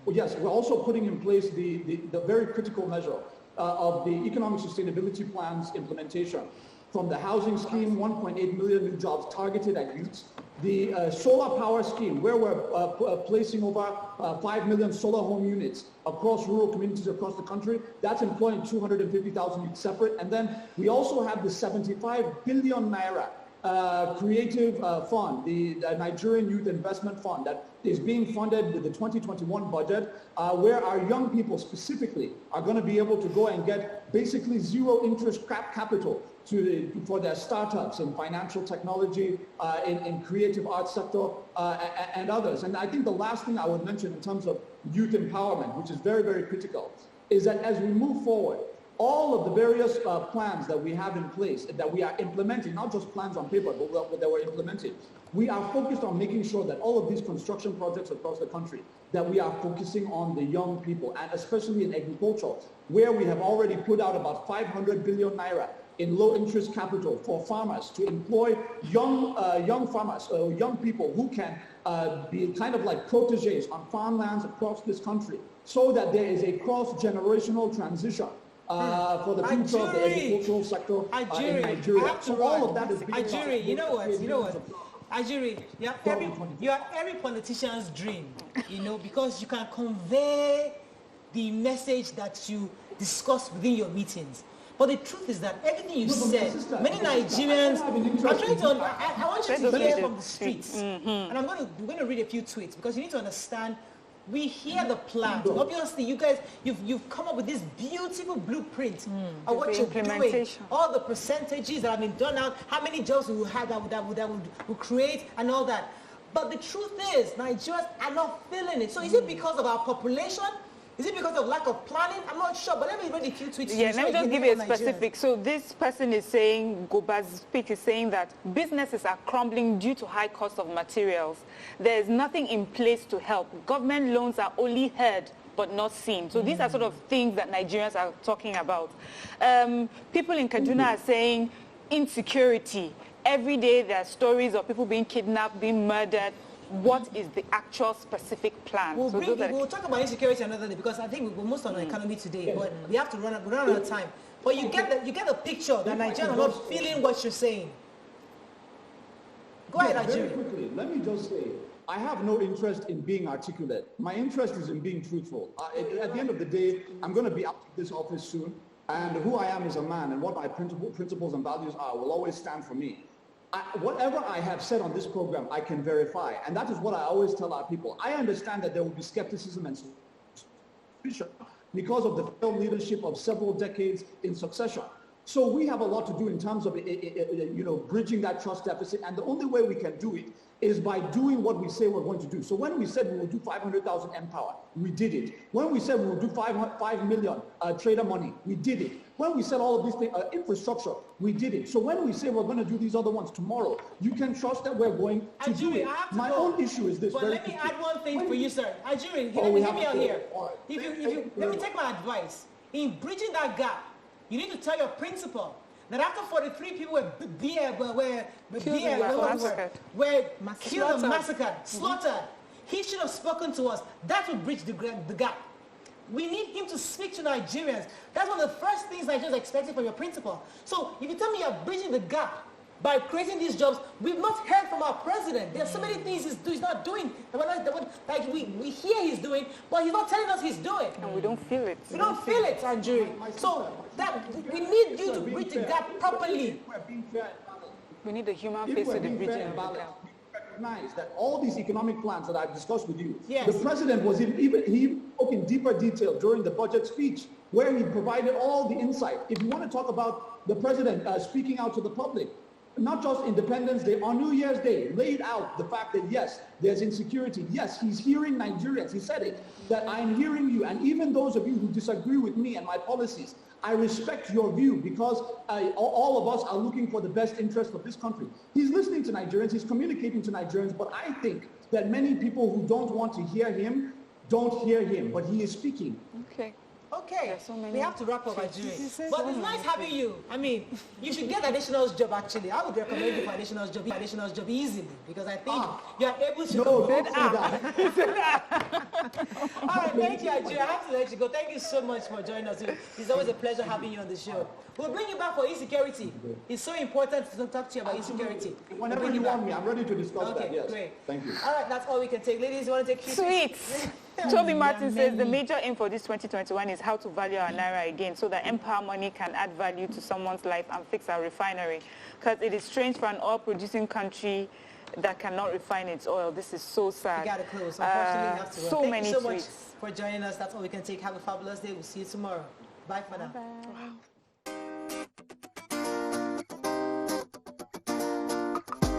we're also putting in place the very critical measure of the economic sustainability plan's implementation. From the housing scheme, 1.8 million new jobs targeted at youths. The solar power scheme, where we're placing over 5 million solar home units across rural communities across the country, that's employing 250,000 youth separate. And then we also have the 75 billion naira creative fund, the Nigerian Youth Investment Fund, that is being funded with the 2021 budget, where our young people specifically are going to be able to go and get basically zero interest capital for their startups in financial technology, in creative arts sector, and others. And I think the last thing I would mention in terms of youth empowerment, which is very, very critical, is that as we move forward, all of the various plans that we have in place, that we are implementing, not just plans on paper, but that we're implementing, we are focused on making sure that all of these construction projects across the country, that we are focusing on the young people, and especially in agriculture, where we have already put out about 500 billion naira in low-interest capital for farmers to employ young farmers, young people who can be kind of like proteges on farmlands across this country, so that there is a cross-generational transition for the future of the agricultural sector in Nigeria. So all of that is being Ajiri, you know what? Ajiri, you are every politician's dream, because you can convey the message that you discuss within your meetings. But the truth is that everything you said, many Nigerians are trying to. I want you to hear from the streets, and we're going to read a few tweets, because you need to understand. We hear the plan. Obviously, you guys, you've come up with this beautiful blueprint of what you're doing, all the percentages that have been done out, how many jobs we will have that will create, and all that. But the truth is, Nigerians are not feeling it. So is it because of our population? Is it because of lack of planning? I'm not sure, but let me read a few tweets. Yeah, let me just give you a specific. So this person is saying, Goba's speech is saying that businesses are crumbling due to high cost of materials. There is nothing in place to help. Government loans are only heard but not seen. So these are sort of things that Nigerians are talking about. People in Kaduna are saying insecurity. Every day there are stories of people being kidnapped, being murdered. What is the actual specific plan? We'll talk about insecurity another day, because I think we're most on the economy today, but we have to run out of time. But you get the picture that Nigerians are not feeling what you're saying. Go ahead, Very Ajuri. quickly, let me just say, I have no interest in being articulate. My interest is in being truthful. At the end of the day, I'm going to be out of this office soon, and who I am as a man and what my principles and values are will always stand for me. Whatever I have said on this program, I can verify, and that is what I always tell our people. I understand that there will be skepticism and suspicion because of the failed leadership of several decades in succession. So we have a lot to do in terms of, bridging that trust deficit. And the only way we can do it is by doing what we say we're going to do. So when we said we will do 500,000 Empower, we did it. When we said we will do 5 million trader money, we did it. When we said all of these things, infrastructure, we did it. So when we say we're going to do these other ones tomorrow, you can trust that we're going to do it. My own issue is this. But let me add one thing for you, sir. Ajuri, hear me out here. Let me take my advice. In bridging that gap, you need to tell your principal that after 43 people were killed and massacred, slaughtered, he should have spoken to us. That would bridge the gap. We need him to speak to Nigerians. That's one of the first things Nigerians expected from your principal. So if you tell me you're bridging the gap by creating these jobs, we've not heard from our president. There are so many things he's not doing. We hear he's doing, but he's not telling us he's doing. And we don't feel it. We don't feel it, Andrew. So we need you to bridge the gap properly. We need the human face to the bridging of the gap. Recognize that all these economic plans that I've discussed with you, yes, the president was he spoke in deeper detail during the budget speech where he provided all the insight. If you want to talk about the president speaking out to the public, not just Independence Day, on New Year's Day, laid out the fact that yes, there's insecurity. Yes, he's hearing Nigerians. He said it, that I'm hearing you. And even those of you who disagree with me and my policies, I respect your view because all of us are looking for the best interest of this country. He's listening to Nigerians. He's communicating to Nigerians. But I think that many people who don't want to hear him don't hear him. But he is speaking. Okay, so we have to wrap up, Ajuri. But it's nice having you. I mean, you should get additional job, actually. I would recommend you for additional job easily, because I think you are able to... No, don't say that. All right, thank you, Ajuri. I have to let you go. Thank you so much for joining us. It's always a pleasure having you on the show. We'll bring you back for insecurity. It's so important to talk to you about insecurity. Whenever you want me, I'm ready to discuss that. Yes. Great. Thank you. All right, that's all we can take. Ladies, you want to take sweets? Toby Martin says the major aim for this 2021 is how to value our naira again so that Empower money can add value to someone's life and fix our refinery. Because it is strange for an oil-producing country that cannot refine its oil. This is so sad. We got to close. Unfortunately, we have to run. So Thank many you so tweets. much for joining us. That's all we can take. Have a fabulous day. We'll see you tomorrow. Bye for now. Bye. Wow.